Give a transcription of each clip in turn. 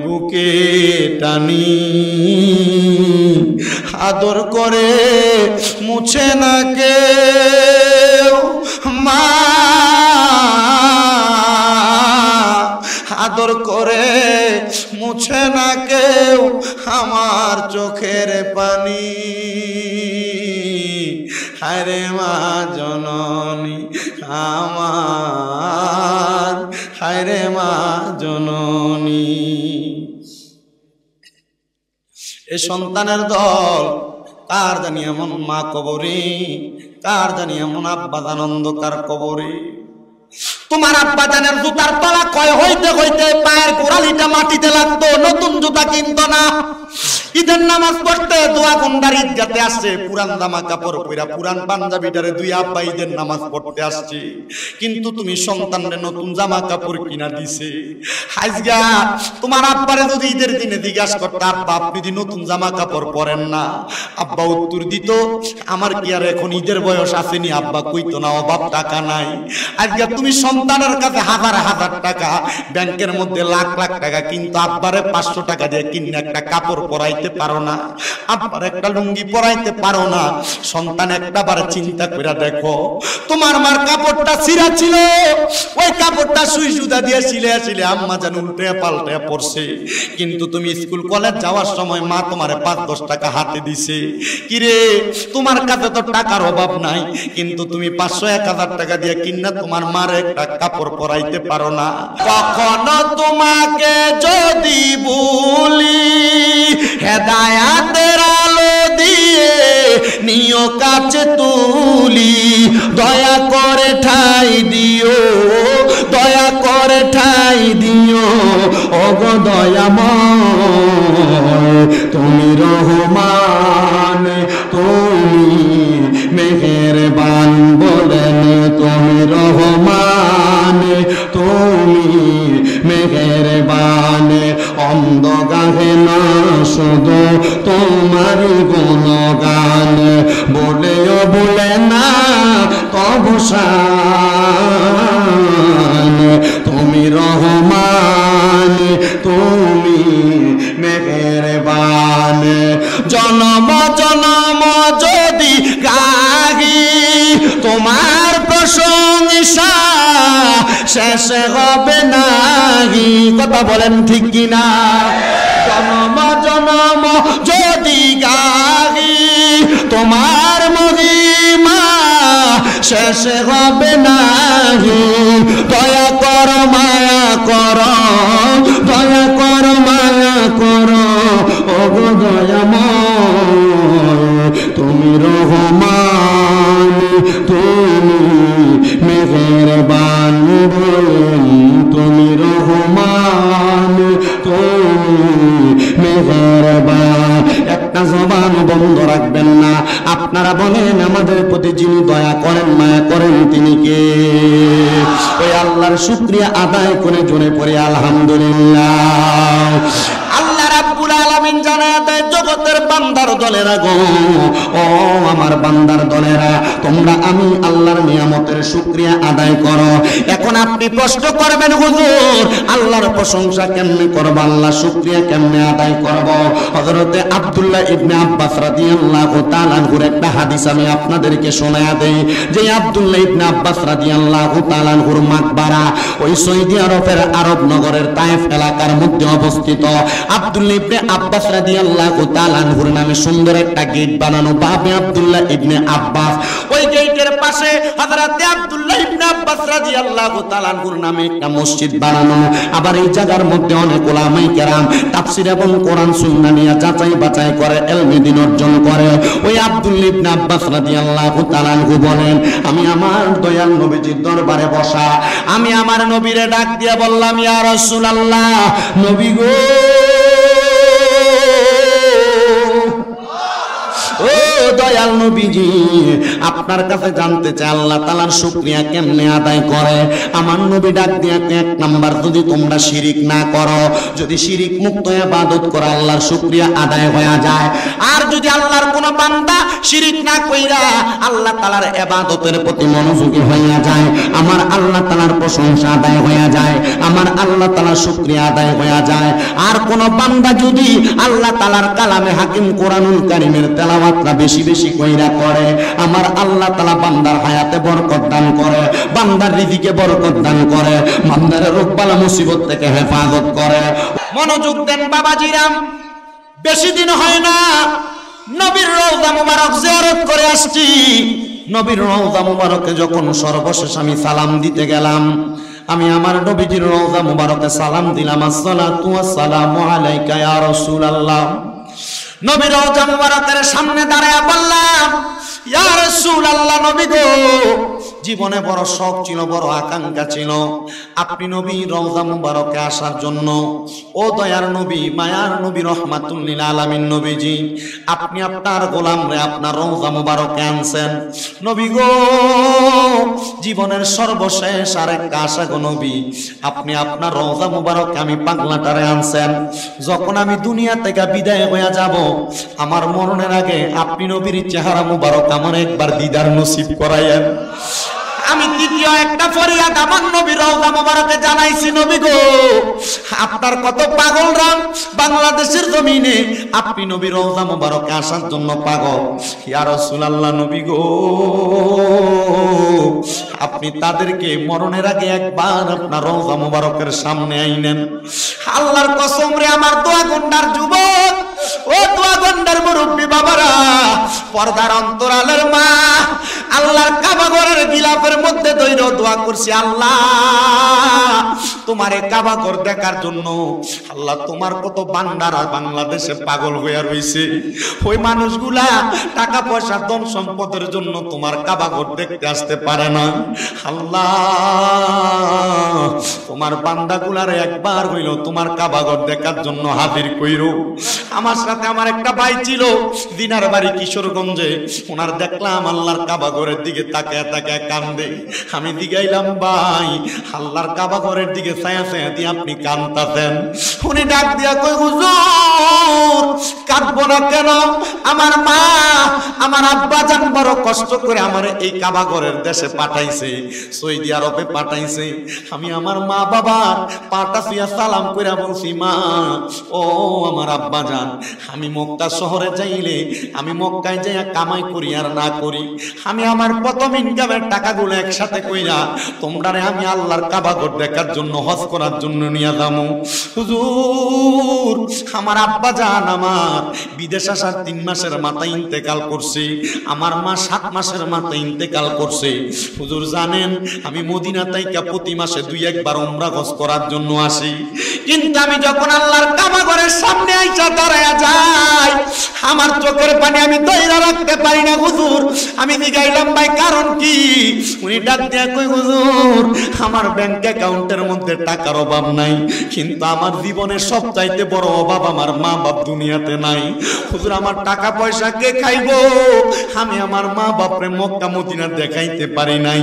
বুকে টানি আদর করে মুছে না কেউ মা, আদর করে মুছে না কেউ আমার চোখের পানি। হায়রে মা জননী আমার, হায়রে মা জননী। এ সন্তানের দল কার জানি এমন মা কবরে, কার জানি এমন আব্বা অন্ধকার কবরে। তোমার আব্বা জানের জুতার তলা ক্ষয় হইতে হইতে পায়ের গোড়ালিটা মাটিতে লাগতো, নতুন জুতা কিনতো না। ঈদের নামাজ পড়তে দোয়া গন্ডার ঈদগাতে আসছে, পুরান জামা কাপড় পরা পুরান পাঞ্জাবিটারে দুই আব্বা ঈদের নামাজ পড়তে আসছে, কিন্তু তুমি সন্তানরে নতুন জামা কাপড় কিনা দিছে। আজকে তোমার আব্বারে যদি ঈদের দিনে জিজ্ঞাসা করতে, আব্বা আপনি যদি নতুন জামা কাপড় পরেন না, আব্বা উত্তর দিত আমার কি আর এখন ঈদের বয়স আসেনি? আব্বা কইতো না অভাব টাকা নাই। আজকে তুমি সন্তানের কাছে হাজার হাজার টাকা, ব্যাংকের মধ্যে লাখ লাখ টাকা, কিন্তু আব্বারে 500 টাকা দিয়ে কিনে একটা কাপড় পরাইতে পারো না, আব্বার একটা লুঙ্গি পরাইতে পারো না। সন্তান একটাবার চিন্তা করে দেখো, তোমার মার কাপড়টা ছিঁড়া ছিল, ওই কাপড়টা সুই সুতা দিয়ে সিলে সিলে আম্মা যেন উল্টে পাল্টে পড়ছে, কিন্তু তুমি স্কুল কলেজ যাওয়ার সময় মা তোমারে 5-10 টাকা হাতে দিছে। কিরে তোমার কাছে তো টাকার অভাব নাই, কিন্তু তুমি 500-1000 টাকা দিয়ে কিনা তোমার মার একটা কাপড় পরাইতে পারো না। কখনো তোমাকে যদি ভুলি, হেদায়াতের আলো দিয়ে নিও কাছে তুলি, দয়া করে ঠাই দিও, দয়া করে ঠাই দিও ওগো দয়াময়। তুমি রহমান, তুমি মেহেরবান, বলেন তুমি রহমান, তুমি মেহেরবান। অন্ধ গাহে না শুধু তোমার গুণগান, বলেও বলে না অবসান। তুমি রহমান, তুমি মেহেরবান। জনম জনম যদি গাহি তোমার প্রশংসা, শেষ হবে নাহি। কথা বলেন ঠিক কিনা? জনম জনম যদি গাহি তোমার মহিমা, শেষ হবে নাহি। দয়া কর মায়া কর, দয়া কর মায়া কর ওগো দয়াময়। তুমি রহমান, তুমি মেহেরবান, বলেন তুমি রহমান, তুমি মেহেরবান। একটা জবান বন্ধ রাখবেন না। আপনারা বলেন আমাদের প্রতি যিনি দয়া করেন মায়া করেন তিনি কে? ওই আল্লাহর শুকরিয়া আদায় করে জোরে পড়ে আলহামদুলিল্লাহ। আল্লাহ রাব্বুল আলামিন জানায় দেয় জগতের বান্দার দলেরা গো, ও আমার বান্দার দলেরা, তোমরা আমি আল্লাহর নিয়ামতের শুকরিয়া আদায় করো। এখন আপনি প্রশ্ন করবেন হুজুর আল্লাহর প্রশংসা কেমনে করব, আল্লাহ শুকরিয়া কেমনে আদায় করব? হযরতে আব্দুল্লাহ ইবনে আব্বাস রাদিয়াল্লাহু তাআলা আনহুর একটা হাদিস আমি আপনাদেরকে শোনায়া দেই, যে আব্দুল্লাহ ইবনে আব্বাস রাদিয়াল্লাহু তাআলা আনহুর মাকবারা ওই সৌদি আরবের আরব নগরের তায়েফ এলাকার মধ্যে অবস্থিত। আব্দুল্লাহ ইবনে আব্বাস রাদিয়াল্লাহু তাআলা আনহুর নামে সুন্দর একটা গেট বানানো, বাবে আব্দুল্লাহ ইবনে আব্বাস। ওই গেটের পাশে হযরতে আব্দুল্লাহ ইবনে আব্বাস রাদিয়াল্লাহু তাআলা আনহুর নামে একটা মসজিদ বানানো। আবার এই জায়গার মধ্যে অনেক উলামায়ে কেরাম তাফসীর এবং কোরআন সুন্নাহ নিয়ে যাচাই বাছাই করে, ইলম দ্বীন অর্জন করে। ওই আব্দুল্লাহ ইবনে আব্বাস রাদিয়াল্লাহু তাআলা আনহু বলেন, আমি আমার দয়াল নবীজির দরবারে বসা, আমি আমার নবীরে ডাক দিয়ে বললাম, ইয়া রাসূলুল্লাহ, নবী গো, ও দয়াল নবীজি আপনার কাছে জানতে চাই আল্লাহ তাআলার শুকরিয়া কেমনে আদায় করে। আমার নবী ডাক দিয়া এক নাম্বার, যদি তোমরা শিরিক না করো, যদি শিরিক মুক্ত ইবাদত করে আল্লাহর শুকরিয়া আদায় হয়ে যায়। আর যদি আল্লাহর কোন বান্দা শিরিক না কইরা আল্লাহ তাআলার ইবাদতের প্রতি মনোযোগী হইয়া যায়, আমার আল্লাহ তাআলার প্রশংসা আদায় হইয়া যায়, আমার আল্লাহ তাআলার শুকরিয়া আদায় হইয়া যায়। আর কোন বান্দা যদি আল্লাহ তাআলার কালামে হাকিম কোরআনুল কারীমের তেলাওয়াতটা বেশি বেশি কইরা করে, আমার আল্লাহ তাআলা বান্দার হায়াতে বরকত দান করে, বান্দার রিজিকে বরকত দান করে, বান্দার রোগ বালা মুসিবত থেকে হেফাজত করে। মনোযোগ দেন বাবাজিরাম, বেশি দিন হয় না নবীর রওজা মুবারক জিয়ারত করে আসছি। নবীর রওজা মুবারকে যখন সর্বশেষ আমি সালাম দিতে গেলাম, আমি আমার নবীজির রওজা মুবারকে সালাম দিলাম, আসসালাতু ওয়াসসালামু আলাইকা ইয়া রাসূলুল্লাহ। নবীর রওজা মুবারকের সামনে দাঁড়ায়া বললাম, ইয়া রাসূলুল্লাহ, নবী গো, জীবনে বড় শখ ছিল, বড় আকাঙ্ক্ষা ছিল আপনি নবী রওজা মুবারকে আসার জন্য। ও দয়ার নবী, মায়ার নবী, রহমাতুল লিল আলামিন নবীজি, আপনি আপনার গোলামরে আপনার রওজা মুবারকে আনছেন। নবী গো, জীবনের সর্বশেষ আরেকটা আশা গো নবী, আপনি আপনার রওজা মুবারকে আমি পাগলাটারে আনছেন। যখন আমি দুনিয়া থেকে বিদায় হয়ে যাব, আমার মরণের আগে আপনি নবীর চেহারা মুবারক আমার একবার দিদার নসিব করাইয়েন। আমি দ্বিতীয় একটা ফরিয়াদ আমার নবীর রওজা মুবারকে জানাইছি, নবী গো, আপনার কত পাগলরা বাংলাদেশের জমিনে আপনি নবীর রওজা মুবারকে আসার জন্য পাগল। ইয়া রাসূলুল্লাহ, নবী গো, আপনি তাদেরকে মরণের আগে একবার আপনার রওজা মুবারকের সামনে আইনেন। আল্লাহর কসম রে আমার দোয়া গন্ডার যুবক, ও দোয়া গন্ডার মুরব্বী বাবারা, পর্দার অন্তরালের মা, আল্লাহর কাবা ঘরের গিলাফের মধ্যে দইরা দোয়া করছি, আল্লাহ তোমার এই কাবা ঘর দেখার জন্য। আল্লাহ তোমার কত বান্দারা বাংলাদেশে পাগল হইয়া রইছে, ওই মানুষগুলা টাকা পয়সা ধন সম্পদের জন্য তোমার কাবা ঘর দেখতে আসতে পারে না। আল্লাহ তোমার বান্দাগুলার একবার হইল তোমার কাবা ঘর দেখার জন্য হাজির কইরো। আমার সাথে আমার একটা ভাই ছিল দিনার বাড়ি কিশোরগঞ্জে, ওনার দেখলাম আল্লাহর কাবা ঘরের দিকে তাকায় তাকায় কান্দে। আমি দিগাইলাম, ভাই আল্লাহর কাবা ঘরের দিকে ছায়া ছায়া দিয়ে আপনি কান্দাতেন। উনি ডাক দিয়া কই, হুজুর কাঁদবো না কেন, আমার মা আমার আব্বা জান বড় কষ্ট করে আমার এই কাবা ঘরের দেশে পাঠাইছে, সৌদি আরবে পাঠাইছে। আমি আমার মা বাবার পাটা ছুঁয়া সালাম কইরা বলছি, মা ও আমার আব্বা জান, আমি মক্কা শহরে যাইলে আমি মক্কায় যাইয়া কামাই করি আর না করি, আমি আমার প্রথম ইনকামের টাকাগুলো একসাথে কইরা তোমরারে আমি আল্লাহর কাবা ঘর দেখার জন্য হজ করার জন্য নিয়ে যাবো। হুজুর আমার আব্বা জান আমার বিদেশ আসার 3 মাসের মাথায় ইন্তেকাল করছে, আমার মা 7 মাসের মাথায় ইন্তেকাল করছে। হুজুর জানেন আমি মদিনা থেকে প্রতি মাসে 2-1 বার উমরা হজ করার জন্য আসি, কিন্তু আমি যখন আল্লাহর কাবা ঘরের সামনে আইসা দাঁড়ায়া যাই, আমার চোখের পানি আমি ধইরা রাখতে পারি না। হুজুর আমি জিগাইলাম, ভাই কারণ কি? উনি ডাক দিয়া কই, হুজুর আমার ব্যাংক অ্যাকাউন্টের মধ্যে টাকার অভাব নাই, কিন্তু আমার জীবনের সবচাইতে বড় অভাব আমার মা বাপ দুনিয়াতে নাই। হুজুর আমার টাকা পয়সা কে খাইবো? আমি আমার মা বাপরে মক্কা মদিনা দেখাইতে পারি নাই,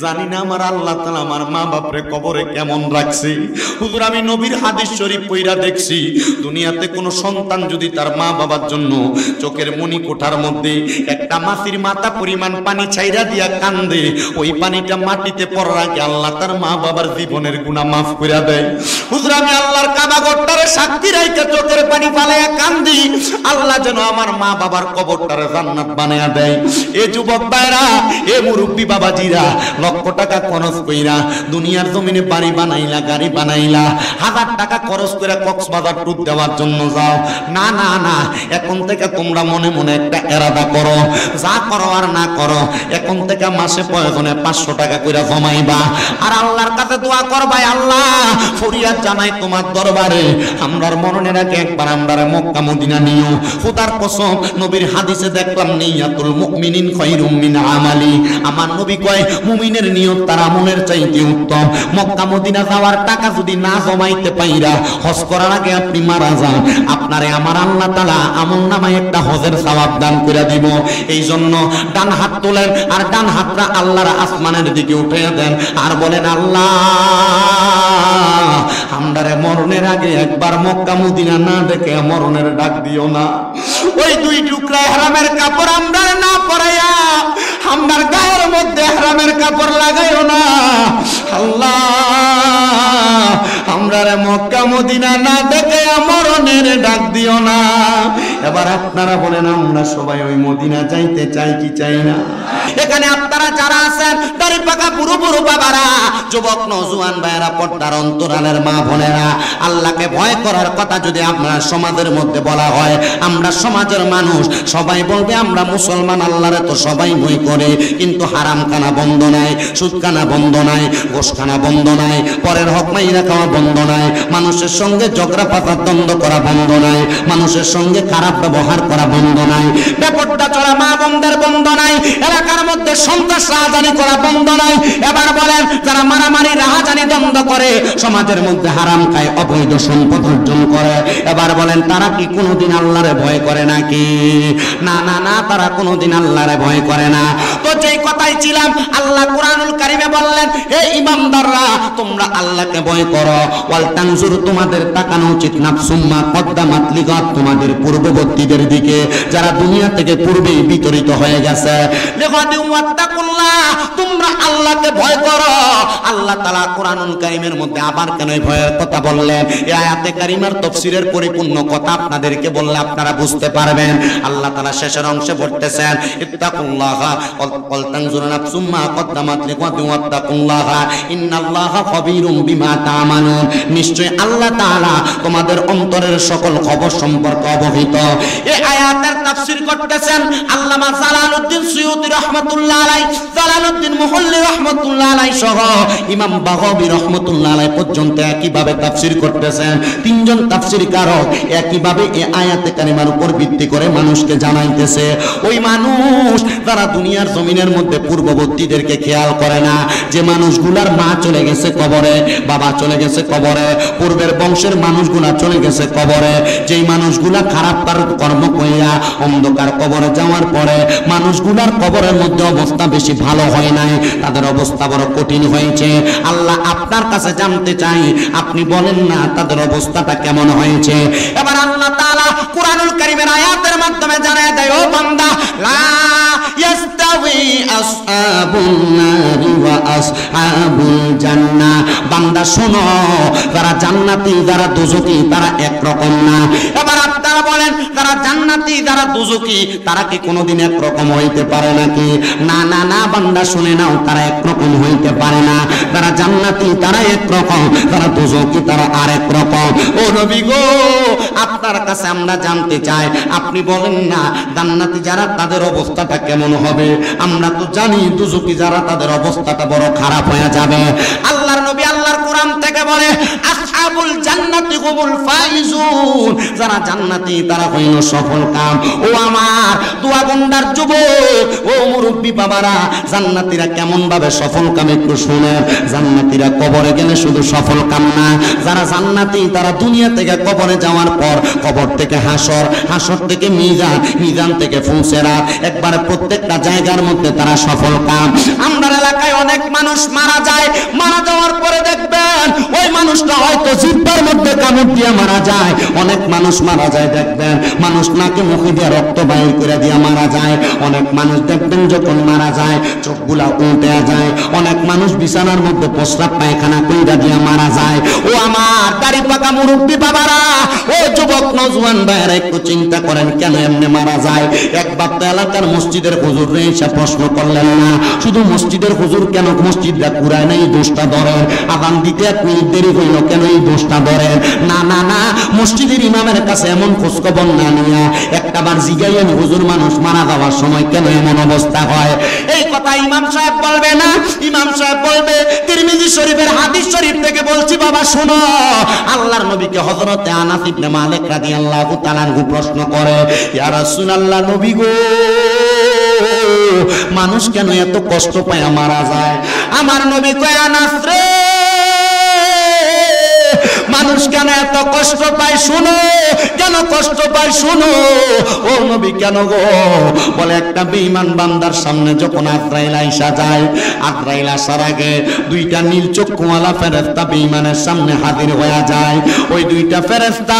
জানি না আমার আল্লাহ তাআলা আমার মা বাপরে কবরে কেমন রাখছে। হুজুর আমি নবীর হাদিস শরীফ পড়া দেখছি, দুনিয়াতে কোনো সন্তান যদি তার মা বাবার জন্য চোখের মনি কোঠার মধ্যে একটা মাছির মাথা পরিমাণ পানি ছাইরা দিয়া কান্দে, ওই পানিটা মাটিতে পড়ার আগে আল্লাহ তার মা বাবার জীবনের গুনাহ মাফ করে দেয়। হুজুর আমি আল্লাহর কাবা ঘরটারে সাক্ষী রাইখা চোখের পানি ফালাইয়া কান্দি, আল্লাহ যেন আমার মা বাবার কবরটারে জান্নাত বানায়া দেয়। এ যুবক ভাইরা, এ মুরব্বী বাবাজিরা, লক্ষ টাকা খরচ কইরা দুনিয়ার জমিনে বাড়ি বানাইলা, গাড়ি বানাইলা, 1000 টাকা খরচ করে কক্সবাজার ট্যুর দেওয়ার জন্য যাও। না না না, এখন থেকে তোমরা মনে মনে একটা এরাদা করো, যা করো আর না করো, এখন থেকে মাসে প্রয়োজনে 500 টাকা করে জমাইবা আর আল্লাহর কাছে দোয়া করবা, আল্লাহ ফরিয়াদ জানাই তোমার দরবারে, আমরার মরণের আগে একবার আমরারে মক্কা মদিনা নিও। খোদার কসম, নবীর হাদিসে দেখলাম নিয়াতুল মুমিনিন খায়রুম মিন আমালি, আমার নবী কয় মুমিনের নিয়ত তার আমলের চাইতে উত্তম। মক্কা মদিনা যাওয়ার টাকা যদি না জমাইতে পাইরা হজ করার আগে আপনি মারা যান, আপনারে আমার আল্লাহ তাআলা আমল নামায় কামাই একটা হজের সওয়াব দান করে দিব। এই জন্য ডান হাত তোলেন আর ডান হাতটা আল্লাহর আসমানের দিকে উঠে দেন আর বলেন, আল্লাহ আমরারে মরণের আগে একবার মক্কা মদিনা না দেখে মরণের ডাক দিও না। ওই দুই টুকরা হারামের কাপড় আমরারে না পরাইয়া আমরার গায়ের মধ্যে হারামের কাপড় লাগাইও না। আল্লাহ আমরারে মক্কা মদিনা না দেখে মরণের ডাক দিও না। এবার আপনারা বলেন, আমরা সবাই ওই মদিনা যাইতে চাই কি চাই না? এখানে আপনারা যারা আছেন, দাড়ি পাকা বুড়ো বুড়ো বাবারা, যুবক নওজোয়ান ভাইয়েরা, পর্দার অন্তরালের মা বোনেরা, আল্লাহকে ভয় করার কথা যদি আপনার সমাজের মধ্যে বলা হয়, আমরা সমাজের মানুষ সবাই বলবে আমরা মুসলমান, আল্লাহরে তো সবাই ভয় করে, কিন্তু হারাম খানা বন্ধ নাই, সুদ খানা বন্ধ নাই, গোশ খানা বন্ধ নাই, পরের হক মাইরা খাওয়া বন্ধ নাই, মানুষের সঙ্গে ঝগড়া পাতার দ্বন্দ্ব করা বন্ধ নাই, মানুষের সঙ্গে খারাপ ব্যবহার করা বন্ধ নাই, বেপরদা চলা মা বোনদের বন্ধ নাই, এলাকার মধ্যে সন্ত্রাস রাহাজানি করা বন্ধ নাই। এবার বলেন, যারা মারামারি রাহাজানি দ্বন্দ্ব করে, সমাজের মধ্যে হারাম খায়, অবৈধ সম্পদ অর্জন করে, এবার বলেন তারা কি কোনোদিন আল্লাহরে ভয় করে নাকি? না না না, তারা কোনোদিন আল্লাহরে ভয় করে না। তো যেই কথাই ছিলাম, আল্লাহ কুরআনুল কারীমে বললেন, হে ঈমানদাররা তোমরা আল্লাহকে ভয় করো। ওয়াল তানজুর, তোমাদের তাকানো উচিত, নাফসুম্মা কদ্দামাত লিগাত, তোমাদের পূর্ববর্তীদের দিকে যারা দুনিয়া থেকে পূর্বেই বিতরিত হয়ে গেছে। লিগাদি ওয়াত্তাকুল্লাহ, তোমরা আল্লাহকে ভয় করো। আল্লাহ তাআলা কুরআনুল কারীমের মধ্যে আবার কেন এই ভয়ের কথা বললেন? এই আয়াতে কারিমার তাফসীরের পরিপূর্ণ কথা আপনাদেরকে বললে আপনারা বুঝতে পারবেন। আল্লাহ তাআলা শেষের অংশে বলতেছেন, ইত্তাকুল্লাহা ওয়াল তানজুর নাফসুম মা কদ্দামাত লিগাদি ওয়াত্তাকুল্লাহা ইন্নাল্লাহা খাবীরুম বিমা তা'মালুন, নিশ্চয় আল্লাহ তাআলা তোমাদের অন্তরের সকল খবর সম্পর্কে অবহিত। এই আয়াতের তাফসীর করতেছেন আল্লামা জালালউদ্দিন সুয়ুতী রাহমাতুল্লাহ আলাইহি, জালালউদ্দিন মুহল্লি রাহমাতুল্লাহ আলাইহি সহ ইমাম বাগাবী রাহমাতুল্লাহ আলাইহি পর্যন্ত একইভাবে তাফসীর করতেছেন। তিনজন তাফসীরকারক একইভাবে এই আয়াতে কারিমার উপর ভিত্তি করে মানুষকে জানাইতেছে, ওই মানুষ যারা দুনিয়ার জমিনের মধ্যে পূর্ববর্তীদেরকে খেয়াল করে না, যে মানুষগুলার মা চলে গেছে কবরে, বাবা চলে গেছে কবরে, পূর্বের বংশের মানুষগুলা চলে গেছে কবরে, যেই মানুষগুলা খারাপ কর্ম কইরা অন্ধকার কবরে যাওয়ার পরে মানুষগুলার কবরের মধ্যে অবস্থা বেশি ভালো হয় নাই, তাদের অবস্থা বড় কঠিন হয়েছে। আল্লাহ আপনার কাছে জানতে চাই, আপনি বলেন না তাদের অবস্থাটা কেমন হয়েছে। এবার আল্লাহ তাআলা কুরআনুল কারীমের আয়াতের মাধ্যমে জানায় দেয়, ও বান্দা, লা ইয়াস্তাউই আসহাবুন নারি ওয়া আসহাবুল জান্নাহ, বান্দা শোনো, যারা জান্নাতি যারা দোজখী তারা একরকম না। এবার আপনারা বলেন, যারা জান্নাতি যারা দোজখী তারা কি কোনোদিন একরকম হইতে পারে নাকি? না না না, বান্দা শুনে নাও, তারা একরকম হইতে পারে না। যারা জান্নাতি তারা একরকম, যারা দোজখী তারা আরেক রকম। ও নবী গো, আপনার কাছে আমরা জানতে চাই, আপনি বলেন না জান্নাতি যারা তাদের অবস্থাটা কেমন হবে? আমরা তো জানি দোজখী যারা তাদের অবস্থাটা বড় খারাপ হয়ে যাবে। আল্লাহর নবী আল্লাহর কোরআন থেকে বলে, আসহাবুল জান্নাতি হুমুল ফাইজুন, যারা জান্নাতি তারা হইল সফল কাম। ও আমার দোয়া গন্ডার যুবক, ও মুরব্বী বাবারা, জান্নাতীরা কেমন ভাবে সফল কাম একটু শুনেন। জান্নাতীরা কবরে গেলে শুধু সফল কাম না, যারা জান্নাতি তারা দুনিয়া থেকে কবরে যাওয়ার পর, কবর থেকে হাসর, হাসর থেকে মিজান, মিজান থেকে ফুলসেরাত, একবারে প্রত্যেকটা জায়গার মধ্যে তারা সফল কাম। আমরা এলাকায় অনেক মানুষ মারা যায়, মারা যাওয়ার পরে দেখবেন ওই মানুষটা হয়তো জিহ্বার মধ্যে কামড় দিয়ে মারা যায়। অনেক মানুষ মারা যায় দেখবেন মানুষ নাকে মুখে দিয়ে রক্ত বাইর করে দিয়ে মারা যায়। অনেক মানুষ দেখবেন যখন মারা যায় চোখগুলা উল্টে যায়। অনেক মানুষ বিছানার মধ্যে প্রস্রাব পায়খানা কইরা দিয়ে মারা যায়। ও আমার দাড়ি পাকা মুরব্বী বাবারা, ও যুবক নওজোয়ান ভাইয়েরা, একটু চিন্তা করেন কেন এমনি মারা যায়। একবার তো এলাকার মসজিদের হুজুর এসে প্রশ্ন করলেন না, শুধু মসজিদের হুজুর কেন মসজিদটা কুরায় না, এই দোষটা ধরেন। আযান দিতে 1 মিনিট দেরি হইল কেন, এই দোষটা ধরেন। না না না, মসজিদের ইমামের কাছে এমন খোঁজখবর না নিয়া একটাবার জিগাইয়েন, হুজুর মানুষ মারা যাওয়ার সময় কেন এমন অবস্থা হয়। এই কথা ইমাম সাহেব বলবে না, ইমাম সাহেব বলবে তিরমিজি শরীফের হাদিস শরীফ থেকে বলছি বাবা শোনো। আল্লাহর নবীকে হযরতে আনাস ইবনে মালিক রাদিয়াল্লাহু তাআলা আনহু প্রশ্ন করে, ইয়া রাসূলুল্লাহ, নবী গো, মানুষ কেন এত কষ্ট পায় মারা যায়? আমার নবী কয়, আনাস রে, মানুষ কেন এত কষ্ট পায় শুনো, কেন কষ্ট পায় শুনো। ও নবী কেন গো? বলে একটা বেঈমান বান্দার সামনে যখন আজরাইল আইসা যায়, আজরাইল আসার আগে দুইটা নীল চক্ষুওয়ালা ফেরেশতা বেঈমানের সামনে হাজির হয়ে যায়। ওই দুইটা ফেরেশতা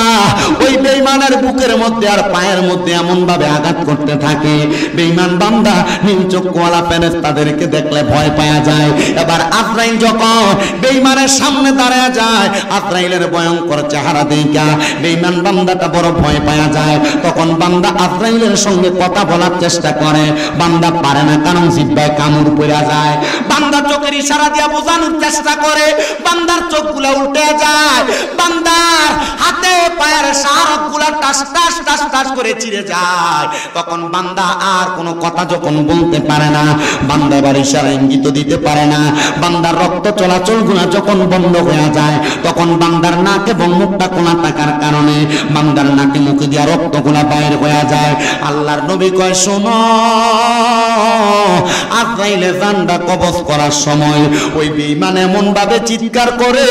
ওই বেঈমানের বুকের মধ্যে আর পায়ের মধ্যে এমন ভাবে আঘাত করতে থাকে, বেঈমান বান্দা নীল চক্ষুওয়ালা ফেরেশতাদেরকে দেখলে ভয় পাওয়া যায়। এবার আজরাইল যখন বেঈমানের সামনে দাঁড়ায় যায়, আজরাইলের ভয়ঙ্কর চেহারা দেখা বেঈমান বান্দাটা বড় ভয় পাওয়া যায়। তখন বান্দা আজরাইলের সঙ্গে কথা বলার চেষ্টা করে, বান্দা পারে না, কারণ জিহ্বায় কামড় পড়ে যায়। বান্দা চোখের ইশারা দিয়া বোঝানোর চেষ্টা করে, বান্দার চোখগুলো উল্টে যায়, বান্দার হাতে পায়ের শারকগুলো টাস টাস টাস টাস করে চিরে যায়। তখন বান্দা আর কোনো কথা যখন বলতে পারে না, বান্দা এবার ইশারা ইঙ্গিত দিতে পারে না, বান্দার রক্ত চলাচলগুলো যখন বন্ধ হয়ে যায়, তখন বান্দার নাক এবং মুখটা কোনা থাকার কারণে বান্দার নাকে মুখে দিয়া রক্তগুলা বাইর হয়ে যায়। আল্লাহর নবী কয় শোনো, আজরাইলে জানটা কবজ করার সময় ওই বেঈমান এমন ভাবে চিৎকার করে,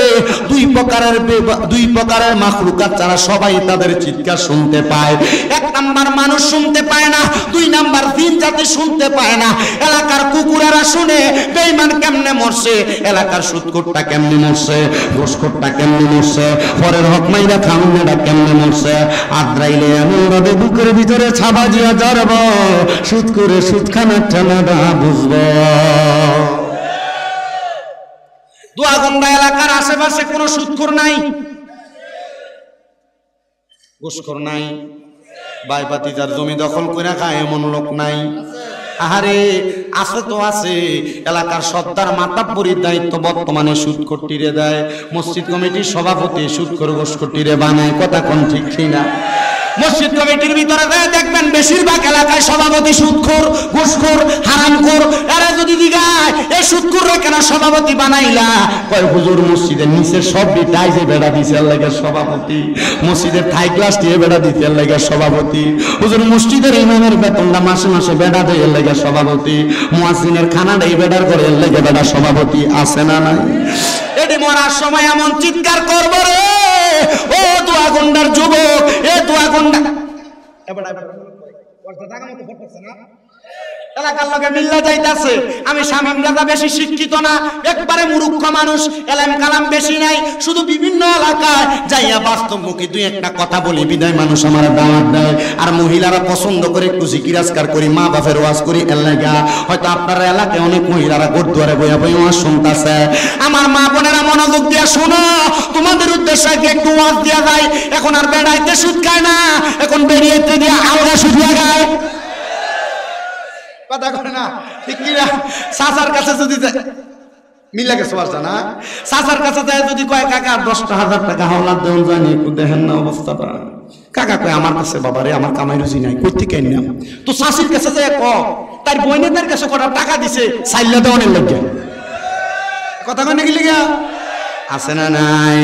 দুই প্রকারের মাখলুকাত ছাড়া সবাই তাদের চিৎকার শুনতে পায়। এক নাম্বার মানুষ শুনতে পায় না, দুই নাম্বার জিন জাতি শুনতে পায় না। এলাকার কুকুরেরা শুনে বেঈমান কেমনে মরছে, এলাকার সুদখোরটা কেমনে মরছে, ঘুষখোরটা কেমনে মরছে, পরের হক মাইরা খাউনেরা কেমনে মরছে। আজরাইলে এমন ভাবে বুকের ভিতরে ছাবা দিয়া জড়ব, সুদ করে সুদখানার ঠেলাটা বুঝবো। দোয়াগন্ডা এলাকার আশেপাশে কোনো সুদখোর নাই, ঘুষখোর নাই, বাইপাতিজার জমি দখল করে খায় এমন লোক নাই। আরে আছে তো আছে, এলাকার সর্দার মাতাব্বরির দায়িত্ব বর্তমানে সুদখোরটিরে দেয়, মসজিদ কমিটির সভাপতি সুদখোর ঘুষখোরটিরে বানায়। কথা কোন ঠিক না? মসজিদ কমিটির ভিতরে দেখবেন বেশিরভাগ এলাকায় সভাপতি সুদখোর, ঘুষখোর, হারামখোর। এরা যদি দিগায় এই সুদখোররা কেন সভাপতি বানাইলা, কয় হুজুর মসজিদের নিচে সব টাইজে বেড়া দিছে লাগে সভাপতি, মসজিদের থাই গ্লাস দিয়ে বেড়া দিতে লাগে সভাপতি, হুজুর মসজিদের ইমামের বেতনটা মাসে মাসে বেড়া দেয় লাগে সভাপতি, মুয়াজ্জিনের খানাটা এই বেড়ার করে লাগে বেড়া সভাপতি। আছে না নাই? এটি মরার সময় এমন চিৎকার করবো রে, ও দোয়াগন্ডার যুবক, এ দোয়াগন্ডা এলাকার লোকে মিল্লা যাইতাছে। আমি শামীম রাজা বেশি শিক্ষিত না, একবারে মূর্খ মানুষ, এলেম কালাম বেশি নাই, শুধু বিভিন্ন এলাকায় যাইয়া বাস্তবমুখী দুই একটা কথা বলি বিদায় মানুষ আমার দাওয়াত দেয়। আর মহিলারা পছন্দ করে একটু জিকির আজকার করি, মা বাপের ওয়াজ করি। এর লাগা হয়তো আপনার এলাকায় অনেক মহিলারা গুরুদুয়ারে বইয়া বই ওয়াজ শুনতাছে। আমার মা বোনেরা মনোযোগ দিয়া শোনো, তোমাদের উদ্দেশ্যে একটু ওয়াজ দিয়া যায়। এখন আর বেড়াইতে সুদ খায় না, এখন বেরিয়েতে দিয়ে আলগা সুদ লাগায়। কথা করে না ঠিক কি না? চাচার কাছে যদি মিলা গেছে না, চাচার কাছে যায় যদি কয় কাকা 10,000 টাকা হাওলাত দেন জানি একটু দেখেন না অবস্থাটা, কাকা কয় আমার কাছে বাবারে আমার কামাই রুজি নাই, কই থেকে আনলাম? তো চাষির কাছে যায় ক তার বইনেদের কাছে কটা টাকা দিছে চাইলে দেওয়ানের লাগে। কথা কয় নাকি লেগে আছে না নাই?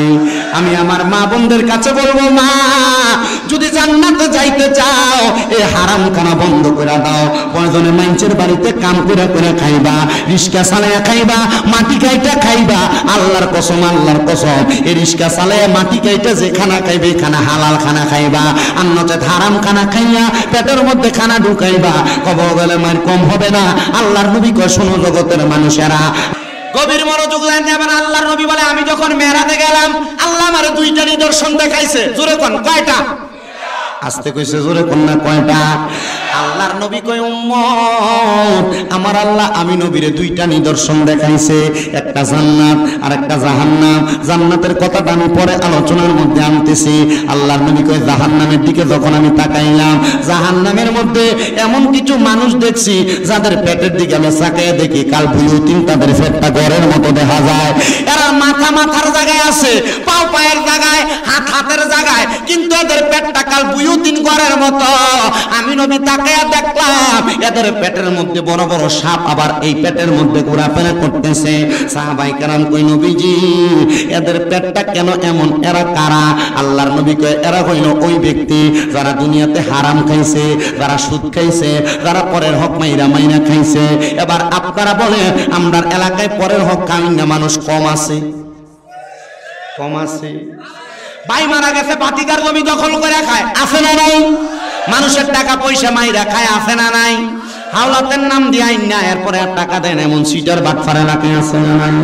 আমি আমার মা বোনদের কাছে বলবো, মা যদি জান্নাতে যাইতে চাও এই হারাম খানা বন্ধ করে দাও। প্রয়োজনে মানুষের বাড়িতে কাম করে করে খাইবা, রিস্কা চালাইয়া খাইবা, মাটি কাইটা খাইবা। আল্লাহর কসম, আল্লাহর কসম, এই রিস্কা চালাইয়া মাটি কাইটা যে খানা খাইবে খানা হালাল খানা খাইবা, আর নচেত হারাম খানা খাইয়া পেটের মধ্যে খানা ঢুকাইবা, কবর গেলে মার কম হবে না। আল্লাহর নবী কয় শোনো জগতের মানুষেরা, গভীর মনোযোগ দেবেন। আল্লাহর নবী বলে আমি যখন মেরাজে গেলাম আল্লাহ আমার দুইটা নিদর্শন দেখাইছে। জোরে কোন কয়টা? আস্তে কইছে জোরে কোন না কয়টা? আল্লাহর নবী কয় উম্মত আমার আল্লাহ আমি নবীরে দুইটা নিদর্শন দেখাইছে, একটা জান্নাত আর একটা জাহান্নাম। জান্নাতের কথাটা আমি পরে আলোচনার মধ্যে আনতেছি। আল্লাহর নবী কয় জাহান্নামের দিকে যখন আমি তাকাইলাম, জাহান্নামের মধ্যে এমন কিছু মানুষ দেখছি যাদের পেটের দিকে আমি তাকায় দেখি কাল বুয়ুতিন, তাদের পেটটা গড়ের মতো দেখা যায়। এরা মাথা মাথার জায়গায় আছে, পাও পায়ের জায়গায়, হাত হাতের জায়গায়, কিন্তু এদের পেটটা কাল বুয়ুতিন গড়ের মতো। আমি নবী দেখলাম এদের পেটের মধ্যে বড় বড় সাপ, আবার এই পেটের মধ্যে ঘোরাফেরা করতেছে। সাহাবাই কেরাম কই নবীজি এদের পেটটা কেন এমন, এরা কারা? আল্লাহর নবী কয় এরা হইল ওই ব্যক্তি যারা দুনিয়াতে হারাম খাইছে, যারা সুদ খাইছে, যারা পরের হক মাইরা মাইনা খাইছে। এবার আপনারা বলেন আমরা এলাকায় পরের হক কামিনা মানুষ কম আছে? কম আছে? ভাই মারা গেছে, বাতিকার জমি দখল করে খায়, আছে না নাই? মানুষের টাকা পয়সা মাইরা খায়, আছে না নাই? হাওলাতের নাম দিয়ে আইন না, এরপরে আর টাকা দেন, এমন সিটার বাটফার এলাকায় আছে না নাই?